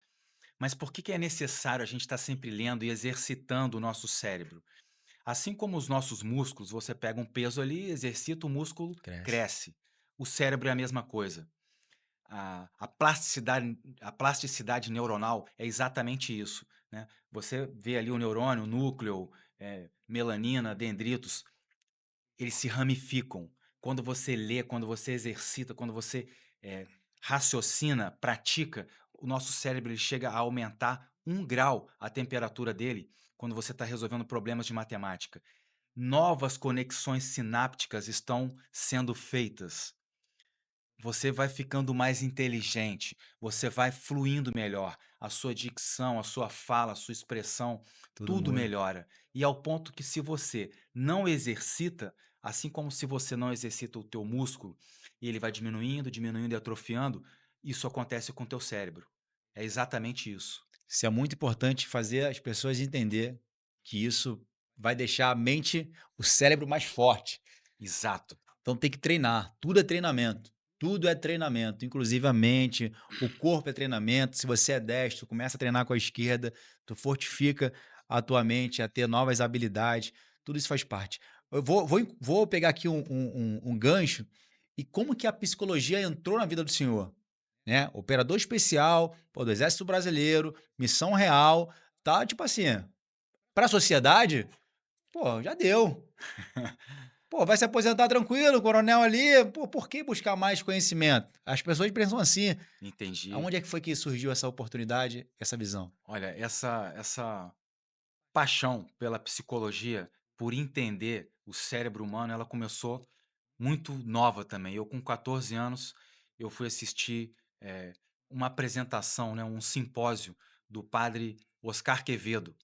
mas por que que é necessário a gente estar sempre lendo e exercitando o nosso cérebro? Assim como os nossos músculos, você pega um peso ali, exercita, o músculo Cresce. cresce. O cérebro é a mesma coisa. A plasticidade neuronal é exatamente isso, né? Você vê ali o neurônio, o núcleo, melanina, dendritos, eles se ramificam. Quando você lê, quando você exercita, quando você raciocina, pratica, o nosso cérebro ele chega a aumentar 1 grau a temperatura dele quando você está resolvendo problemas de matemática. Novas conexões sinápticas estão sendo feitas. Você vai ficando mais inteligente, você vai fluindo melhor, a sua dicção, a sua fala, a sua expressão, Tudo tudo muda. melhora. E ao ponto que se você não exercita, assim como se você não exercita o teu músculo, e ele vai diminuindo, diminuindo e atrofiando, isso acontece com o teu cérebro. É exatamente isso. Isso é muito importante fazer as pessoas entender que isso vai deixar a mente, o cérebro mais forte. Exato. Então tem que treinar. Tudo é treinamento. Tudo é treinamento, inclusive a mente, o corpo é treinamento. Se você é destro, começa a treinar com a esquerda, tu fortifica a tua mente a ter novas habilidades. Tudo isso faz parte. Eu vou pegar aqui um gancho e como que a psicologia entrou na vida do senhor, né? Operador especial, pô, do Exército Brasileiro, missão real, tá tipo assim, para a sociedade, pô, já deu. Pô, vai se aposentar tranquilo, coronel ali, pô, por que buscar mais conhecimento? As pessoas pensam assim. Entendi. Aonde é que foi que surgiu essa oportunidade, essa visão? Olha, essa paixão pela psicologia, por entender o cérebro humano, ela começou muito nova também. Eu, com 14 anos, eu fui assistir uma apresentação, né, um simpósio do padre Oscar Quevedo.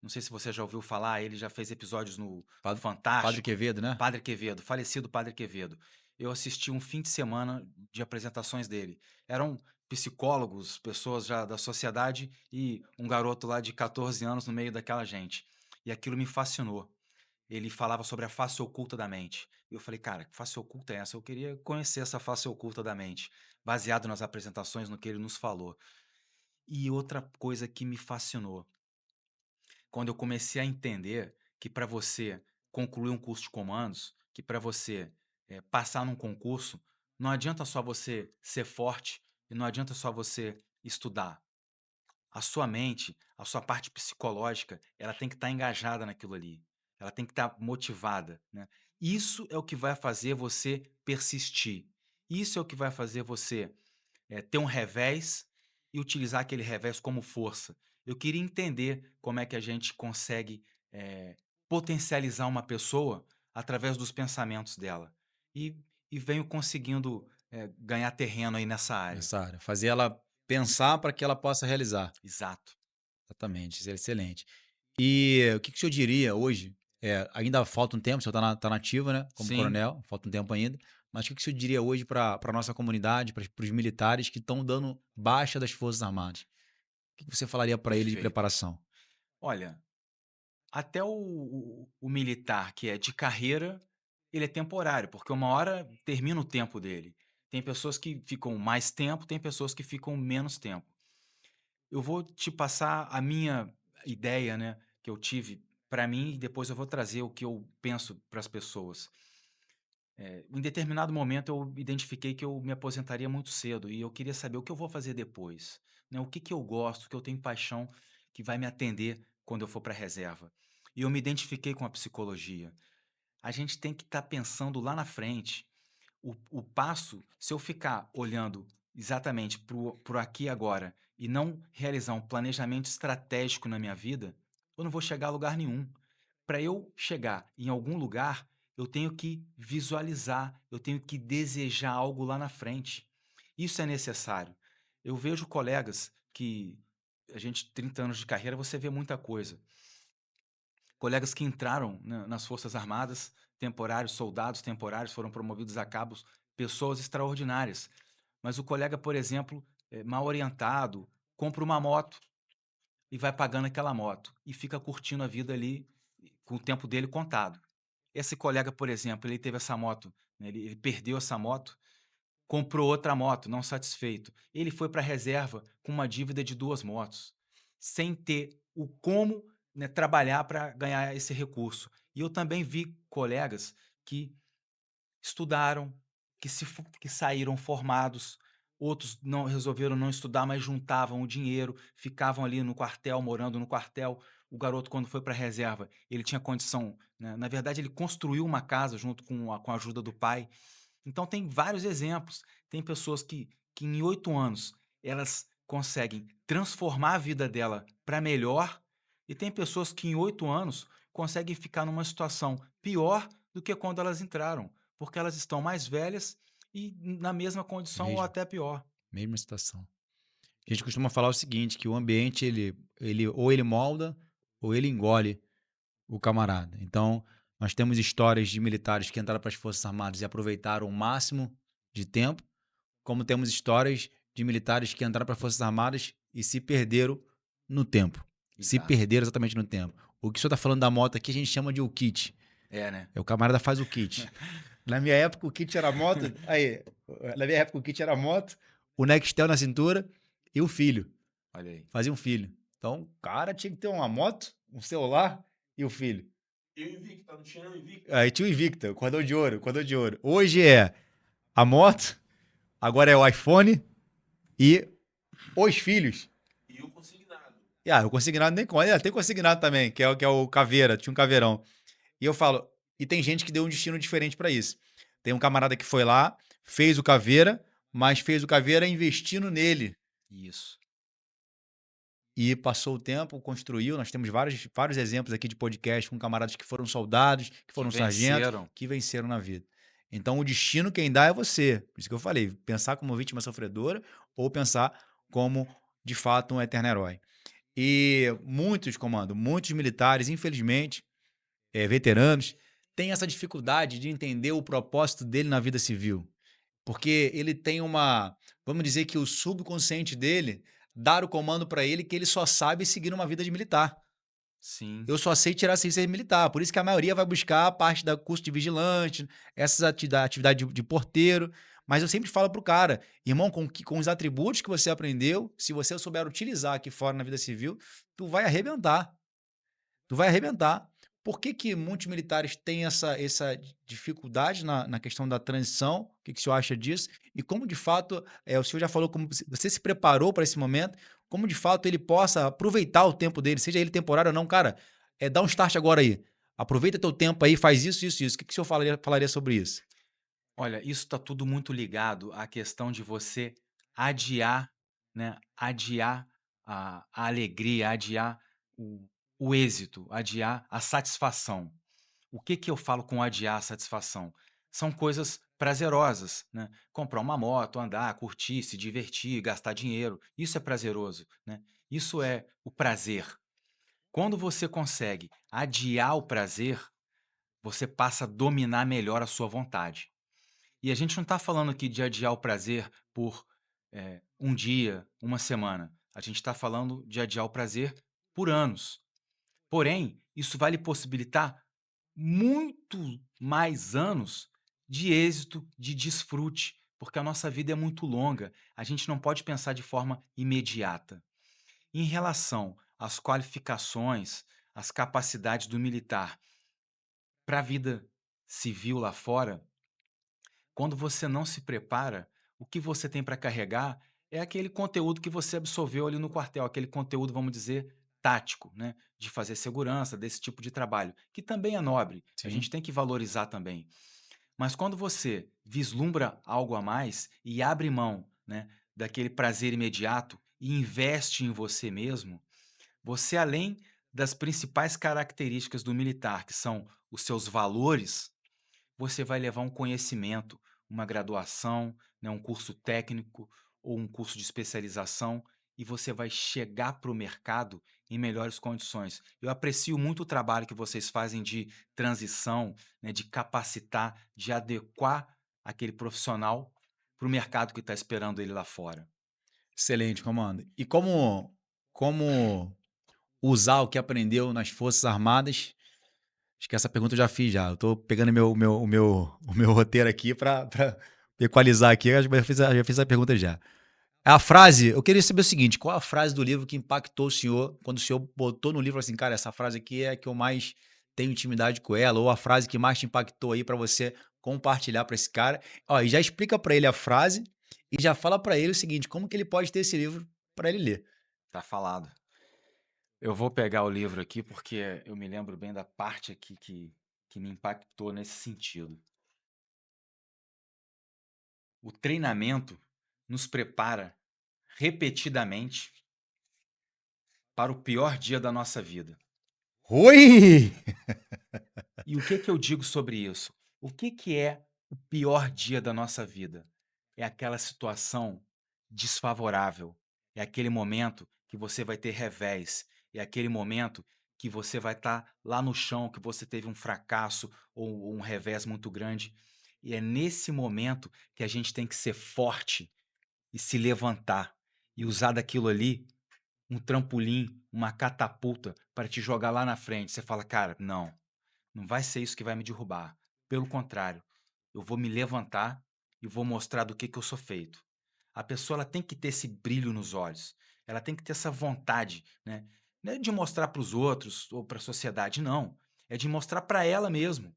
Não sei se você já ouviu falar, ele já fez episódios no Padre Fantástico. Quevedo, né? Padre Quevedo, falecido Padre Quevedo. Eu assisti um fim de semana de apresentações dele. Eram psicólogos, pessoas já da sociedade e um garoto lá de 14 anos no meio daquela gente. E aquilo me fascinou. Ele falava sobre a face oculta da mente. E eu falei, cara, que face oculta é essa? Eu queria conhecer essa face oculta da mente, baseado nas apresentações, no que ele nos falou. E outra coisa que me fascinou, quando eu comecei a entender que para você concluir um curso de comandos, que para você passar num concurso, não adianta só você ser forte e não adianta só você estudar. A sua mente, a sua parte psicológica, ela tem que estar engajada naquilo ali. Ela tem que estar motivada, né? Isso é o que vai fazer você persistir. Isso é o que vai fazer você ter um revés e utilizar aquele revés como força. Eu queria entender como é que a gente consegue potencializar uma pessoa através dos pensamentos dela. E, e venho conseguindo ganhar terreno aí nessa área. Nessa área. Fazer ela pensar para que ela possa realizar. Exato. Exatamente, isso é excelente. E o que que o senhor diria hoje? Ainda falta um tempo, o senhor está na ativa, né? Como Sim, coronel, falta um tempo ainda. Mas o que que o senhor diria hoje para a nossa comunidade, para os militares que estão dando baixa das Forças Armadas? O que que você falaria para eles de perfeito. preparação? Olha, até o militar que é de carreira, ele é temporário, porque uma hora termina o tempo dele. Tem pessoas que ficam mais tempo, tem pessoas que ficam menos tempo. Eu vou te passar a minha ideia, né, que eu tive para mim e depois eu vou trazer o que eu penso para as pessoas. Em determinado momento eu identifiquei que eu me aposentaria muito cedo e eu queria saber o que eu vou fazer depois, né? O que que eu gosto, o que eu tenho paixão que vai me atender quando eu for para a reserva. E eu me identifiquei com a psicologia. A gente tem que estar pensando lá na frente. O passo, se eu ficar olhando exatamente para o aqui e agora e não realizar um planejamento estratégico na minha vida, eu não vou chegar a lugar nenhum. Para eu chegar em algum lugar, eu tenho que visualizar, eu tenho que desejar algo lá na frente. Isso é necessário. Eu vejo colegas que a gente, 30 anos de carreira, você vê muita coisa. Colegas que entraram nas Forças Armadas, temporários, soldados temporários, foram promovidos a cabos, pessoas extraordinárias. Mas o colega, por exemplo, mal orientado, compra uma moto e vai pagando aquela moto e fica curtindo a vida ali com o tempo dele contado. Esse colega, por exemplo, ele teve essa moto, né, ele perdeu essa moto, comprou outra moto, não satisfeito. Ele foi para a reserva com uma dívida de 2 motos, sem ter o como, né, trabalhar para ganhar esse recurso. E eu também vi colegas que estudaram, que saíram formados, outros não resolveram não estudar, mas juntavam o dinheiro, ficavam ali no quartel, morando no quartel. O garoto, quando foi para a reserva, ele tinha condição, né, na verdade, ele construiu uma casa junto com a ajuda do pai. Então tem vários exemplos. Tem pessoas que em 8 anos elas conseguem transformar a vida dela para melhor, e tem pessoas que em 8 anos conseguem ficar numa situação pior do que quando elas entraram, porque elas estão mais velhas e na mesma condição ou Mesmo, até pior. mesma situação. A gente costuma falar o seguinte, que o ambiente, ele ou ele molda ou ele engole o camarada. Então, nós temos histórias de militares que entraram para as Forças Armadas e aproveitaram o máximo de tempo, como temos histórias de militares que entraram para as Forças Armadas e se perderam no tempo. Se Exato. perderam exatamente no tempo. O que o senhor está falando da moto aqui, a gente chama de o kit. É, né? O camarada faz o kit. Na minha época, o kit era moto. Aí, na minha época, o kit era moto, o Nextel na cintura e o filho. Olha aí. Fazia um filho. Então, o cara tinha que ter uma moto, um celular e o filho. E o Invicta, não tinha o Invicta. Aí tinha o Invicta, o cordão de ouro, o cordão de ouro. Hoje é a moto, agora é o iPhone e os filhos. E o consignado. O consignado nem conta. Tem consignado também, que é o caveira, tinha um caveirão. E eu falo, e tem gente que deu um destino diferente para isso. Tem um camarada que foi lá, fez o caveira, mas fez o caveira investindo nele. Isso. E passou o tempo, construiu. Nós temos vários exemplos aqui de podcast com camaradas que foram soldados, que foram sargentos, venceram. que venceram na vida. Então, o destino quem dá é você. Por isso que eu falei, pensar como vítima sofredora ou pensar como, de fato, um eterno herói. E muitos militares, infelizmente, veteranos, têm essa dificuldade de entender o propósito dele na vida civil. Porque ele tem vamos dizer que o subconsciente dele dar o comando para ele que ele só sabe seguir uma vida de militar. Sim. Eu só sei tirar ciência militar. Por isso que a maioria vai buscar a parte da curso de vigilante, essas atividade de porteiro. Mas eu sempre falo pro cara, irmão, com os atributos que você aprendeu, se você souber utilizar aqui fora na vida civil, tu vai arrebentar. tu vai arrebentar. Por que que muitos militares têm essa dificuldade na questão da transição? O que que o senhor acha disso? E como, de fato, o senhor já falou como você se preparou para esse momento, como, de fato, ele possa aproveitar o tempo dele, seja ele temporário ou não, cara, dá um start agora aí. Aproveita teu tempo aí, faz isso, isso, isso. O que que o senhor falaria sobre isso? Olha, isso está tudo muito ligado à questão de você adiar, né? Adiar a alegria, adiar o, o êxito, adiar a satisfação. O que que eu falo com adiar a satisfação? São coisas prazerosas, né? Comprar uma moto, andar, curtir, se divertir, gastar dinheiro. Isso é prazeroso, né? Isso é o prazer. Quando você consegue adiar o prazer, você passa a dominar melhor a sua vontade. E a gente não está falando aqui de adiar o prazer por um dia, uma semana. A gente está falando de adiar o prazer por anos. Porém, isso vai lhe possibilitar muito mais anos de êxito, de desfrute, porque a nossa vida é muito longa. A gente não pode pensar de forma imediata. Em relação às qualificações, às capacidades do militar para a vida civil lá fora, quando você não se prepara, o que você tem para carregar é aquele conteúdo que você absorveu ali no quartel, aquele conteúdo, vamos dizer, tático, né? De fazer segurança, desse tipo de trabalho, que também é nobre, a Sim. gente tem que valorizar também. Mas quando você vislumbra algo a mais e abre mão, né, daquele prazer imediato e investe em você mesmo, você, além das principais características do militar, que são os seus valores, você vai levar um conhecimento, uma graduação, né, um curso técnico ou um curso de especialização e você vai chegar para o mercado em melhores condições. Eu aprecio muito o trabalho que vocês fazem de transição, né, de capacitar, de adequar aquele profissional para o mercado que está esperando ele lá fora. Excelente, comando. E como usar o que aprendeu nas Forças Armadas? Acho que essa pergunta eu já fiz já. Eu tô pegando o meu roteiro aqui para equalizar aqui. Eu já fiz a pergunta já. A frase, eu queria saber o seguinte: qual a frase do livro que impactou o senhor quando o senhor botou no livro assim, cara, essa frase aqui é a que eu mais tenho intimidade com ela, ou a frase que mais te impactou aí para você compartilhar para esse cara? Ó, e já explica para ele a frase e já fala para ele o seguinte: como que ele pode ter esse livro para ele ler? Tá falado. Eu vou pegar o livro aqui porque eu me lembro bem da parte aqui que me impactou nesse sentido. O treinamento nos prepara repetidamente para o pior dia da nossa vida. Oi! E o que que eu digo sobre isso? O que que é o pior dia da nossa vida? É aquela situação desfavorável. É aquele momento que você vai ter revés. É aquele momento que você vai estar lá no chão, que você teve um fracasso ou um revés muito grande. E é nesse momento que a gente tem que ser forte e se levantar e usar daquilo ali um trampolim, uma catapulta para te jogar lá na frente. Você fala, cara, não vai ser isso que vai me derrubar. Pelo contrário, eu vou me levantar e vou mostrar do que eu sou feito. A pessoa ela tem que ter esse brilho nos olhos. Ela tem que ter essa vontade, né? Não é de mostrar para os outros ou para a sociedade, não. É de mostrar para ela mesmo.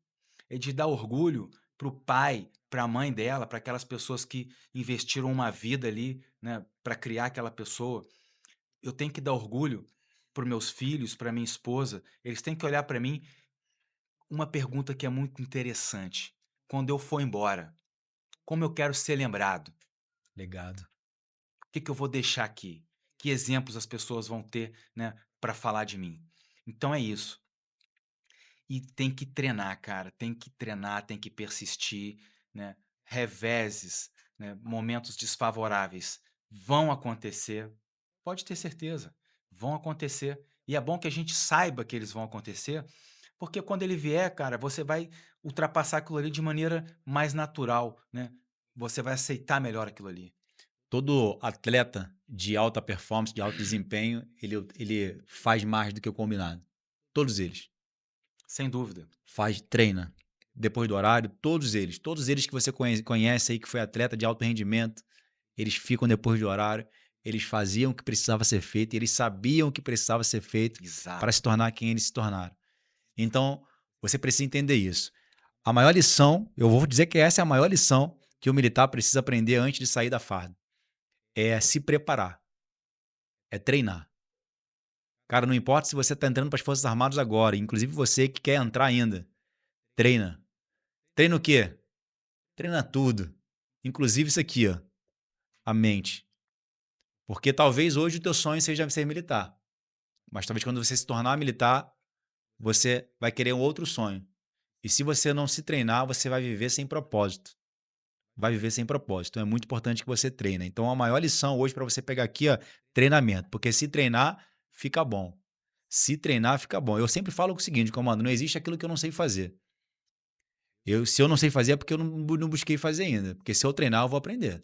É de dar orgulho para o pai, para a mãe dela, para aquelas pessoas que investiram uma vida ali, né, para criar aquela pessoa. Eu tenho que dar orgulho para os meus filhos, para minha esposa. Eles têm que olhar para mim. Uma pergunta que é muito interessante. Quando eu for embora, como eu quero ser lembrado? Legado. O que que eu vou deixar aqui? Que exemplos as pessoas vão ter, né, para falar de mim? Então é isso. E tem que treinar, cara. Tem que treinar, tem que persistir, né? Reveses, né, momentos desfavoráveis vão acontecer. Pode ter certeza, vão acontecer. E é bom que a gente saiba que eles vão acontecer, porque quando ele vier, cara, você vai ultrapassar aquilo ali de maneira mais natural, né? Você vai aceitar melhor aquilo ali. Todo atleta de alta performance, de alto desempenho, ele faz mais do que o combinado. Todos eles. Sem dúvida. Treina depois do horário, todos eles que você conhece aí que foi atleta de alto rendimento, eles ficam depois do horário. eles faziam o que precisava ser feito e eles sabiam o que precisava ser feito Exato. para se tornar quem eles se tornaram. Então, você precisa entender isso. A maior lição, eu vou dizer que essa é a maior lição que o militar precisa aprender antes de sair da farda. É se preparar, é treinar. Cara, não importa se você está entrando para as Forças Armadas agora, inclusive você que quer entrar ainda, treina. Treina o quê? Treina tudo. Inclusive isso aqui, ó, a mente. Porque talvez hoje o teu sonho seja ser militar. Mas talvez quando você se tornar militar, você vai querer um outro sonho. E se você não se treinar, você vai viver sem propósito. Vai viver sem propósito. Então é muito importante que você treine. Então a maior lição hoje para você pegar aqui, ó, treinamento. Porque se treinar, fica bom. Se treinar, fica bom. Eu sempre falo o seguinte, comando, não existe aquilo que eu não sei fazer. Se eu não sei fazer é porque eu não busquei fazer ainda. Porque se eu treinar, eu vou aprender.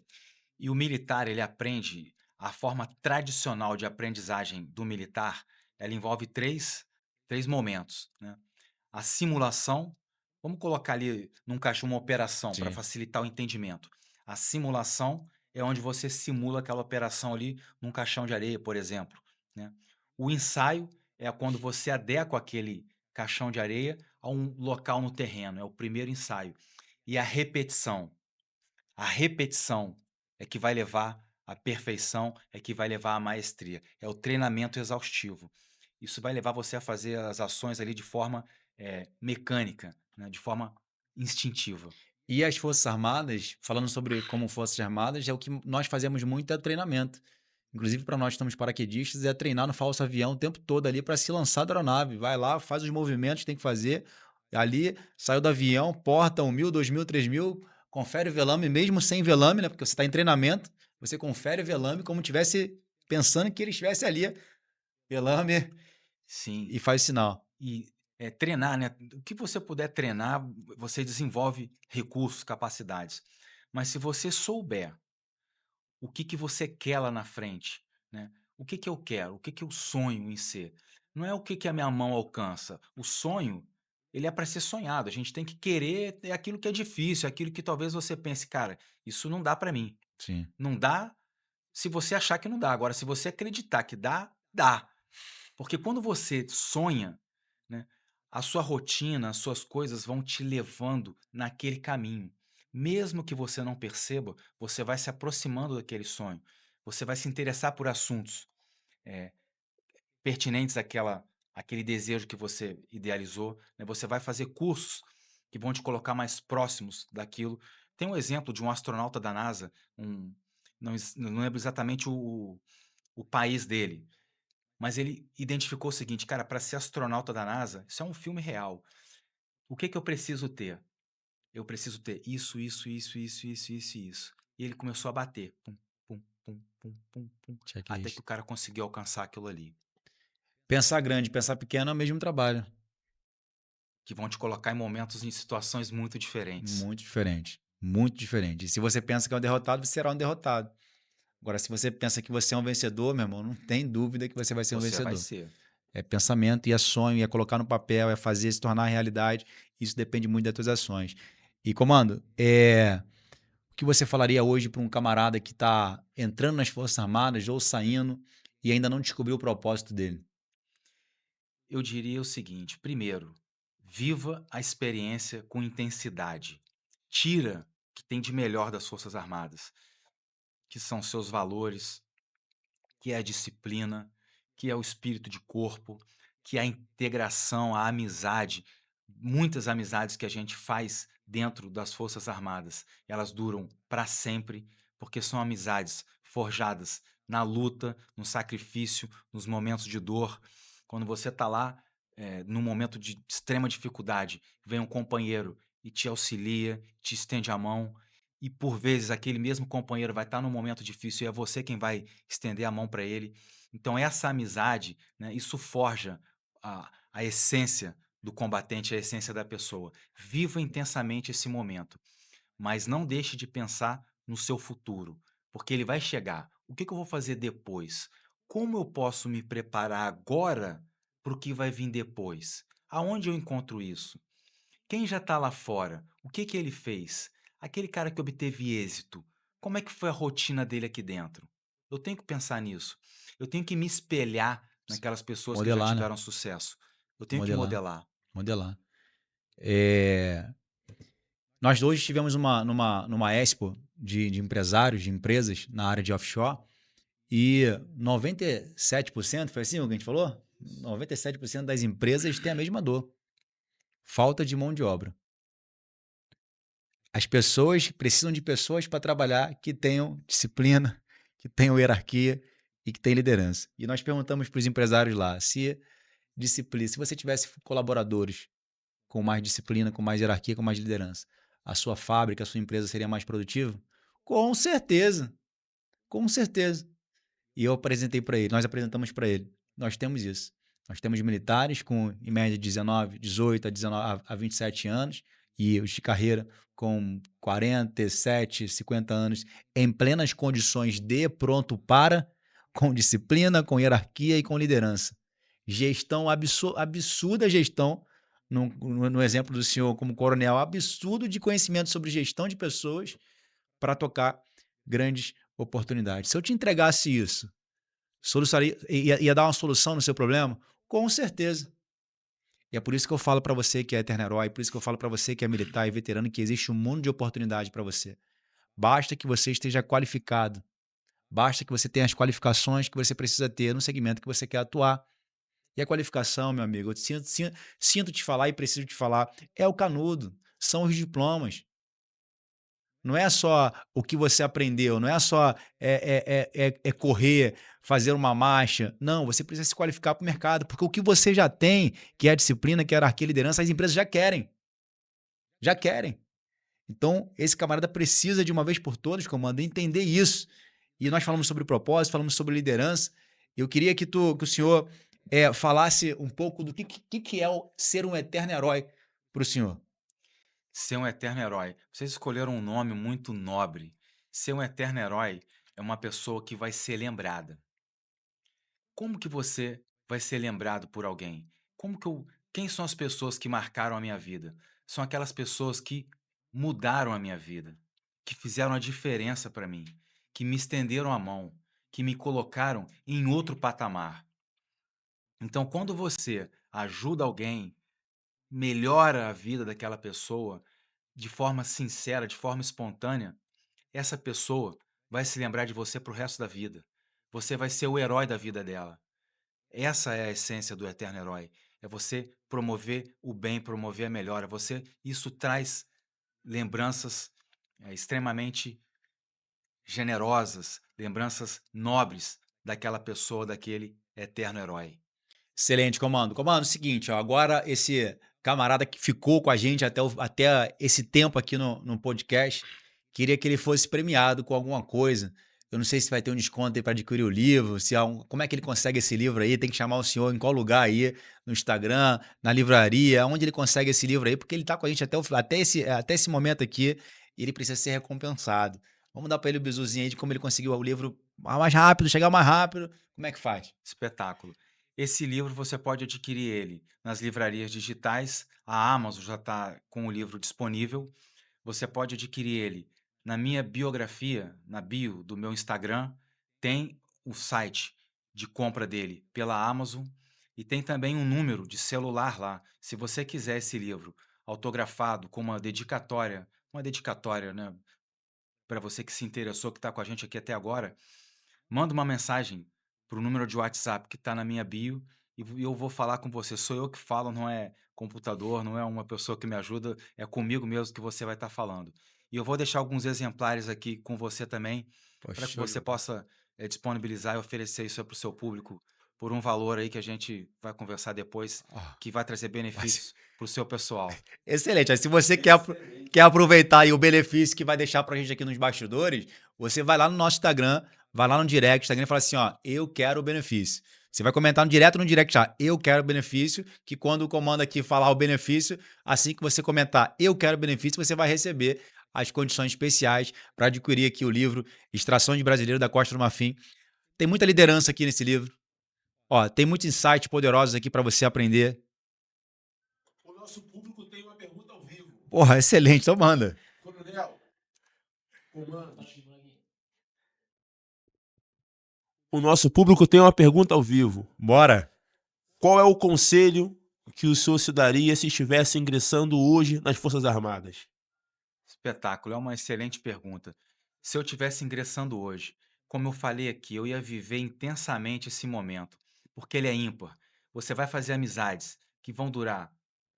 E o militar, ele aprende, a forma tradicional de aprendizagem do militar, ela envolve três momentos, né? A simulação, vamos colocar ali num caixa uma operação para Sim. facilitar o entendimento. A simulação é onde você simula aquela operação ali num caixão de areia, por exemplo, né? O ensaio é quando você adequa aquele caixão de areia a um local no terreno, é o primeiro ensaio. E a repetição é que vai levar à perfeição, é que vai levar à maestria. É o treinamento exaustivo. Isso vai levar você a fazer as ações ali de forma, mecânica, né, de forma instintiva. E as Forças Armadas, falando sobre como Forças Armadas, é o que nós fazemos muito é treinamento. Inclusive, para nós que estamos paraquedistas, é treinar no falso avião o tempo todo ali para se lançar da aeronave. Vai lá, faz os movimentos que tem que fazer. Ali, saiu do avião, porta 1.000, 2.000, 3.000, confere o velame, mesmo sem velame, né? Porque você está em treinamento, você confere o velame como tivesse pensando que ele estivesse ali. Velame Sim. e faz sinal. E, treinar, né, o que você puder treinar, você desenvolve recursos, capacidades. Mas se você souber o que que você quer lá na frente, né, o que que eu quero, o que que eu sonho em ser, não é o que que a minha mão alcança. O sonho, ele é para ser sonhado, a gente tem que querer é aquilo que é difícil, é aquilo que talvez você pense: "Cara, isso não dá para mim". Sim. Não dá se você achar que não dá, agora se você acreditar que dá, dá. Porque quando você sonha, né, a sua rotina, as suas coisas vão te levando naquele caminho. Mesmo que você não perceba, você vai se aproximando daquele sonho. Você vai se interessar por assuntos, eh, pertinentes àquele desejo que você idealizou, né. Você vai fazer cursos que vão te colocar mais próximos daquilo. Tem um exemplo de um astronauta da NASA, não lembro exatamente o país dele, mas ele identificou o seguinte: "Cara, para ser astronauta da NASA, isso é um filme real. O que que eu preciso ter? Eu preciso ter isso, isso, isso, isso, isso, isso e isso". E ele começou a bater, pum, pum, pum, pum, pum, pum, até que Checklist. o cara conseguiu alcançar aquilo ali, Pensar grande, pensar pequeno é o mesmo trabalho. que vão te colocar em momentos, em situações muito diferentes. Muito diferente. Muito diferente. E se você pensa que é um derrotado, você será um derrotado. Agora, se você pensa que você é um vencedor, meu irmão, não tem dúvida que você vai ser um Você vai vencedor. ser. É pensamento e é sonho, é colocar no papel, é fazer se tornar realidade. Isso depende muito das tuas ações. E, comando, o que você falaria hoje para um camarada que está entrando nas Forças Armadas ou saindo e ainda não descobriu o propósito dele? Eu diria o seguinte: primeiro, viva a experiência com intensidade. Tira o que tem de melhor das Forças Armadas, que são seus valores, que é a disciplina, que é o espírito de corpo, que é a integração, a amizade. Muitas amizades que a gente faz dentro das Forças Armadas, elas duram para sempre, porque são amizades forjadas na luta, no sacrifício, nos momentos de dor. Quando você está lá, num momento de extrema dificuldade, vem um companheiro e te auxilia, te estende a mão, e por vezes aquele mesmo companheiro vai estar num momento difícil e é você quem vai estender a mão para ele. Então essa amizade, né, isso forja a essência do combatente, a essência da pessoa. Viva intensamente esse momento, mas não deixe de pensar no seu futuro, porque ele vai chegar. O que que eu vou fazer depois? Como eu posso me preparar agora para o que vai vir depois? Aonde eu encontro isso? Quem já está lá fora, o que que ele fez? Aquele cara que obteve êxito, como é que foi a rotina dele aqui dentro? Eu tenho que pensar nisso. Eu tenho que me espelhar naquelas pessoas que já Modelar, né? tiveram sucesso. Eu tenho que Modelar, modelar. modelar. Nós dois estivemos numa expo de empresários, de empresas na área de offshore, e 97%, foi assim o que a gente falou? 97% das empresas têm a mesma dor: falta de mão de obra. As pessoas precisam de pessoas para trabalhar que tenham disciplina, que tenham hierarquia e que tenham liderança. E nós perguntamos para os empresários lá se disciplina, se você tivesse colaboradores com mais disciplina, com mais hierarquia, com mais liderança, a sua fábrica, a sua empresa seria mais produtiva? Com certeza, com certeza. E eu apresentei para ele, nós apresentamos para ele. Nós temos isso. Nós temos militares com, em média, 19, 18 a 27 anos, e os de carreira com 47, 50 anos, em plenas condições de pronto para, com disciplina, com hierarquia e com liderança. Gestão, absurda gestão, no exemplo do senhor como coronel, absurdo de conhecimento sobre gestão de pessoas para tocar grandes oportunidades. Se eu te entregasse isso, ia dar uma solução no seu problema? Com certeza. E é por isso que eu falo para você que é eterno herói, por isso que eu falo para você que é militar e veterano, que existe um mundo de oportunidade para você. Basta que você esteja qualificado. Basta que você tenha as qualificações que você precisa ter no segmento que você quer atuar. E a qualificação, meu amigo, eu sinto te falar e preciso te falar, é o canudo, são os diplomas. Não é só o que você aprendeu, não é só correr, fazer uma marcha. Não, você precisa se qualificar para o mercado, porque o que você já tem, que é a disciplina, que é a hierarquia e liderança, as empresas já querem. Já querem. Então, esse camarada precisa, de uma vez por todas, comando, entender isso. E nós falamos sobre propósito, falamos sobre liderança. Eu queria que o senhor falasse um pouco do que é ser um eterno herói para o senhor. Ser um eterno herói. Vocês escolheram um nome muito nobre. Ser um eterno herói é uma pessoa que vai ser lembrada. Como que você vai ser lembrado por alguém? Quem são as pessoas que marcaram a minha vida? São aquelas pessoas que mudaram a minha vida, que fizeram a diferença para mim, que me estenderam a mão, que me colocaram em outro patamar. Então, quando você ajuda alguém, melhora a vida daquela pessoa de forma sincera, de forma espontânea, essa pessoa vai se lembrar de você para o resto da vida. Você vai ser o herói da vida dela. Essa é a essência do eterno herói. É você promover o bem, promover a melhora. Isso traz lembranças extremamente generosas, lembranças nobres daquela pessoa, daquele eterno herói. Excelente, comando. Comando, seguinte, ó, agora esse camarada que ficou com a gente até esse tempo aqui no podcast, queria que ele fosse premiado com alguma coisa. Eu não sei se vai ter um desconto aí para adquirir o livro, como é que ele consegue esse livro aí? Tem que chamar o senhor em qual lugar aí? No Instagram, na livraria, onde ele consegue esse livro aí? Porque ele está com a gente até esse momento aqui e ele precisa ser recompensado. Vamos dar para ele o bizuzinho aí de como ele conseguiu o livro mais rápido, chegar mais rápido. Como é que faz? Espetáculo. Esse livro você pode adquirir ele nas livrarias digitais. A Amazon já está com o livro disponível. Você pode adquirir ele na minha biografia, na bio do meu Instagram. Tem o site de compra dele pela Amazon e tem também um número de celular lá. Se você quiser esse livro autografado com uma dedicatória, né, para você que se interessou, que está com a gente aqui até agora, manda uma mensagem para o número de WhatsApp que está na minha bio e eu vou falar com você. Sou eu que falo, não é computador, não é uma pessoa que me ajuda, é comigo mesmo que você vai estar falando. E eu vou deixar alguns exemplares aqui com você também, para que Show de você possa disponibilizar e oferecer isso para o seu público por um valor aí que a gente vai conversar depois, bola. que vai trazer Vai ser benefícios para o seu pessoal. excelente. Aí, se você quer aproveitar aí o benefício que vai deixar pra gente aqui nos bastidores, você vai lá no nosso Instagram, vai lá no direct, Instagram e fala assim, ó, eu quero o benefício. Você vai comentar direto no direct já, eu quero o benefício, que quando o comando aqui falar o benefício, assim que você comentar, eu quero o benefício, você vai receber as condições especiais para adquirir aqui o livro Extração de Brasileiro da Costa do Marfim. Tem muita liderança aqui nesse livro. Ó, tem muitos insights poderosos aqui para você aprender. O nosso público tem uma pergunta ao vivo. Porra, excelente, então manda. Coronel, comando, O nosso público tem uma pergunta ao vivo. Bora! Qual é o conselho que o senhor se daria se estivesse ingressando hoje nas Forças Armadas? Espetáculo, é uma excelente pergunta. Se eu tivesse ingressando hoje, como eu falei aqui, eu ia viver intensamente esse momento, porque ele é ímpar. Você vai fazer amizades que vão durar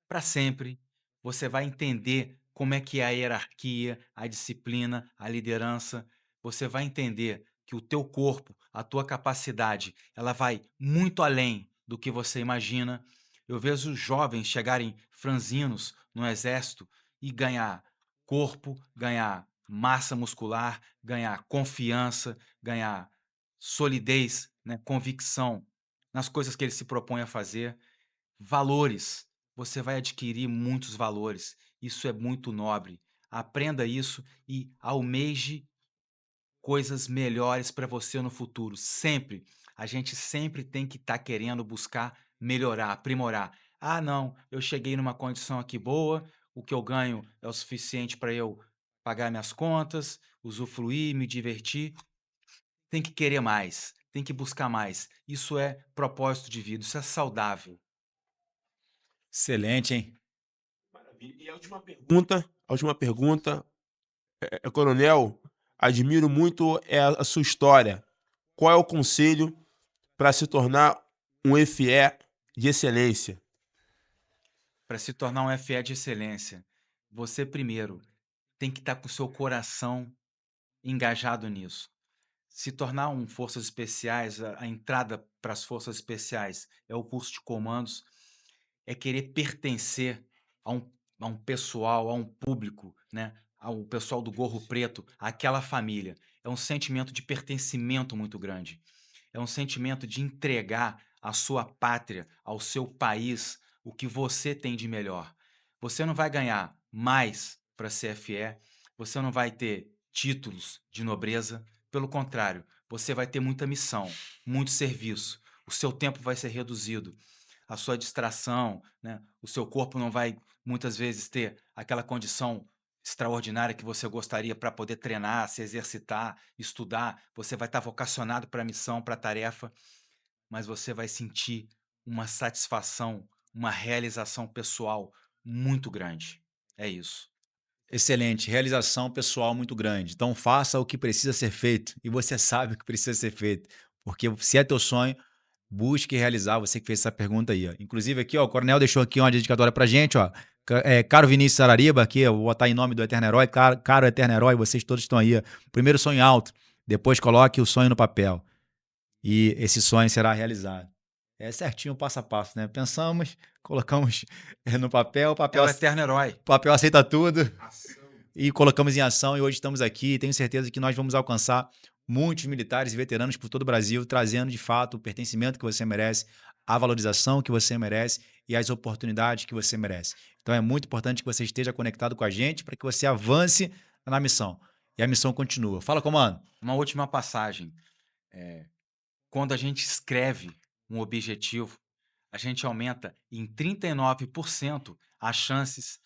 para sempre. Você vai entender como é que é a hierarquia, a disciplina, a liderança. Você vai entender que o teu corpo, a tua capacidade, ela vai muito além do que você imagina. Eu vejo jovens chegarem franzinos no exército e ganhar corpo, ganhar massa muscular, ganhar confiança, ganhar solidez, né, convicção nas coisas que ele se propõe a fazer. Valores. Você vai adquirir muitos valores. Isso é muito nobre. Aprenda isso e almeje coisas melhores para você no futuro. Sempre. A gente sempre tem que estar querendo buscar melhorar, aprimorar. Ah, não, eu cheguei numa condição aqui boa, o que eu ganho é o suficiente para eu pagar minhas contas, usufruir, me divertir. Tem que querer mais, tem que buscar mais. Isso é propósito de vida, isso é saudável. Excelente, hein? Maravilha. E a última pergunta, coronel, admiro muito a sua história. Qual é o conselho para se tornar um FE de excelência? Para se tornar um FE de excelência, você primeiro tem que estar com o seu coração engajado nisso. Se tornar um Forças Especiais, a entrada para as Forças Especiais é o curso de comandos, é querer pertencer a um pessoal, a um público, né? Ao pessoal do gorro preto, àquela família. É um sentimento de pertencimento muito grande. É um sentimento de entregar à sua pátria, ao seu país, o que você tem de melhor. Você não vai ganhar mais para ser FE, você não vai ter títulos de nobreza, pelo contrário, você vai ter muita missão, muito serviço, o seu tempo vai ser reduzido, a sua distração, né? O seu corpo não vai muitas vezes ter aquela condição extraordinária que você gostaria para poder treinar, se exercitar, estudar. Você vai estar vocacionado para a missão, para a tarefa, mas você vai sentir uma satisfação, uma realização pessoal muito grande. É isso. Excelente. Realização pessoal muito grande. Então faça o que precisa ser feito. E você sabe o que precisa ser feito. Porque se é teu sonho, busque realizar. Você que fez essa pergunta aí. Ó. Inclusive aqui, ó, o Coronel deixou aqui uma dedicatória pra gente. Ó. Caro Vinícius Sarariba, aqui, eu vou botar em nome do Eterno Herói. Caro Eterno Herói, vocês todos estão aí. Ó. Primeiro sonho alto. Depois coloque o sonho no papel. E esse sonho será realizado. É certinho, passo a passo, né? Pensamos, colocamos no papel, o É papel o eterno herói. aceita tudo e colocamos em ação e hoje estamos aqui. Tenho certeza que nós vamos alcançar muitos militares e veteranos por todo o Brasil, trazendo de fato o pertencimento que você merece, a valorização que você merece e as oportunidades que você merece. Então é muito importante que você esteja conectado com a gente para que você avance na missão. E a missão continua. Fala, comando. Uma última passagem. Quando a gente escreve um objetivo, a gente aumenta em 39% as chances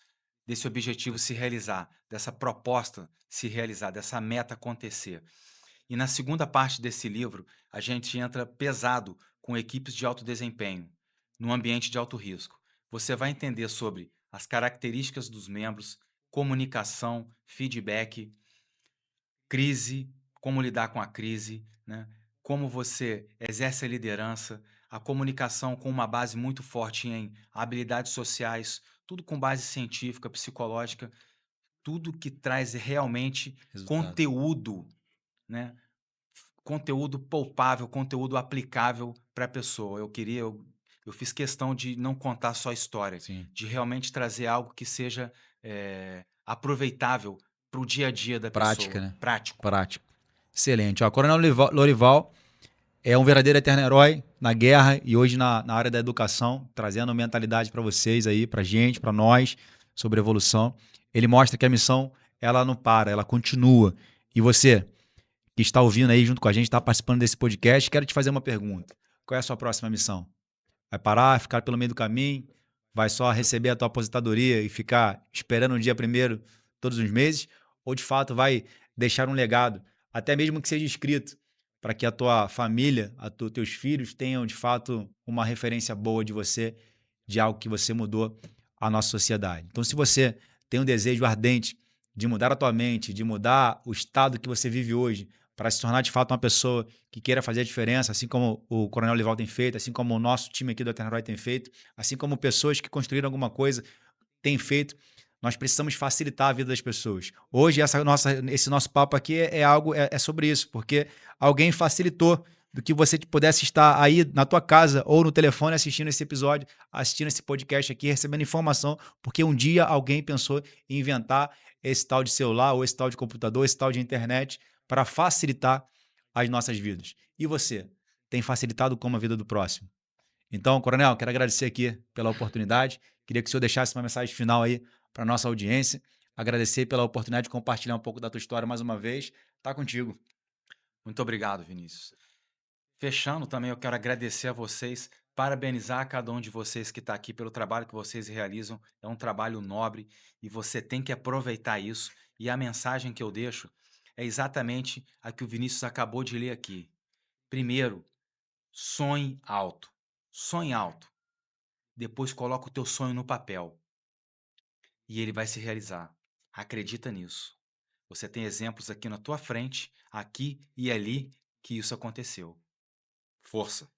desse objetivo se realizar, dessa proposta se realizar, dessa meta acontecer. E na segunda parte desse livro, a gente entra pesado com equipes de alto desempenho, num ambiente de alto risco. Você vai entender sobre as características dos membros, comunicação, feedback, crise, como lidar com a crise, né? Como você exerce a liderança, a comunicação com uma base muito forte em habilidades sociais, tudo com base científica, psicológica, tudo que traz realmente Resultado. conteúdo, né? Conteúdo palpável, conteúdo aplicável para a pessoa. Eu fiz questão de não contar só história, Sim. de realmente trazer algo que seja aproveitável para o dia a dia da Prática, pessoa. né? Prático. Prático. Excelente. Ó, Coronel Lorival é um verdadeiro eterno herói na guerra e hoje na área da educação, trazendo mentalidade para vocês aí, para gente, para nós, sobre evolução. Ele mostra que a missão, ela não para, ela continua. E você, que está ouvindo aí junto com a gente, está participando desse podcast, quero te fazer uma pergunta. Qual é a sua próxima missão? Vai parar, ficar pelo meio do caminho? Vai só receber a tua aposentadoria e ficar esperando o dia primeiro todos os meses? Ou de fato vai deixar um legado, até mesmo que seja escrito, para que a tua família, teus filhos tenham de fato uma referência boa de você, de algo que você mudou a nossa sociedade. Então, se você tem um desejo ardente de mudar a tua mente, de mudar o estado que você vive hoje, para se tornar de fato uma pessoa que queira fazer a diferença, assim como o Coronel Lival tem feito, assim como o nosso time aqui do Eterno tem feito, assim como pessoas que construíram alguma coisa têm feito, nós precisamos facilitar a vida das pessoas. Hoje, esse nosso papo aqui é sobre isso, porque alguém facilitou do que você pudesse estar aí na tua casa ou no telefone assistindo esse episódio, assistindo esse podcast aqui, recebendo informação, porque um dia alguém pensou em inventar esse tal de celular, ou esse tal de computador, esse tal de internet, para facilitar as nossas vidas. E você, tem facilitado como a vida do próximo? Então, Coronel, quero agradecer aqui pela oportunidade. Queria que o senhor deixasse uma mensagem final aí para a nossa audiência. Agradecer pela oportunidade de compartilhar um pouco da tua história mais uma vez. Tá contigo. Muito obrigado, Vinícius. Fechando também, eu quero agradecer a vocês, parabenizar cada um de vocês que está aqui pelo trabalho que vocês realizam. É um trabalho nobre e você tem que aproveitar isso. E a mensagem que eu deixo é exatamente a que o Vinícius acabou de ler aqui. Primeiro, sonhe alto. Sonhe alto. Depois coloca o teu sonho no papel. E ele vai se realizar. Acredita nisso. Você tem exemplos aqui na tua frente, aqui e ali, que isso aconteceu. Força.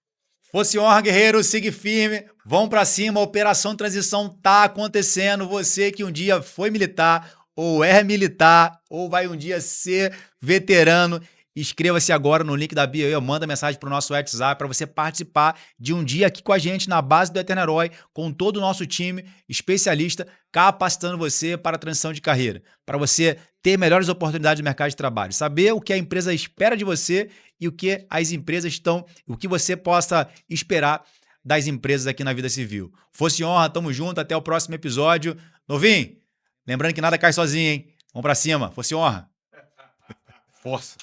Fosse honra, guerreiro, siga firme, vão pra cima, a Operação Transição tá acontecendo. Você que um dia foi militar, ou é militar, ou vai um dia ser veterano, inscreva-se agora no link da bio aí, manda mensagem pro nosso WhatsApp para você participar de um dia aqui com a gente na base do Eterno Herói, com todo o nosso time especialista, capacitando você para a transição de carreira, para você ter melhores oportunidades no mercado de trabalho, saber o que a empresa espera de você e o que as empresas estão, o que você possa esperar das empresas aqui na vida civil. Fosse honra, tamo junto, até o próximo episódio. Novinho, lembrando que nada cai sozinho, hein? Vamos pra cima, fosse honra. Força.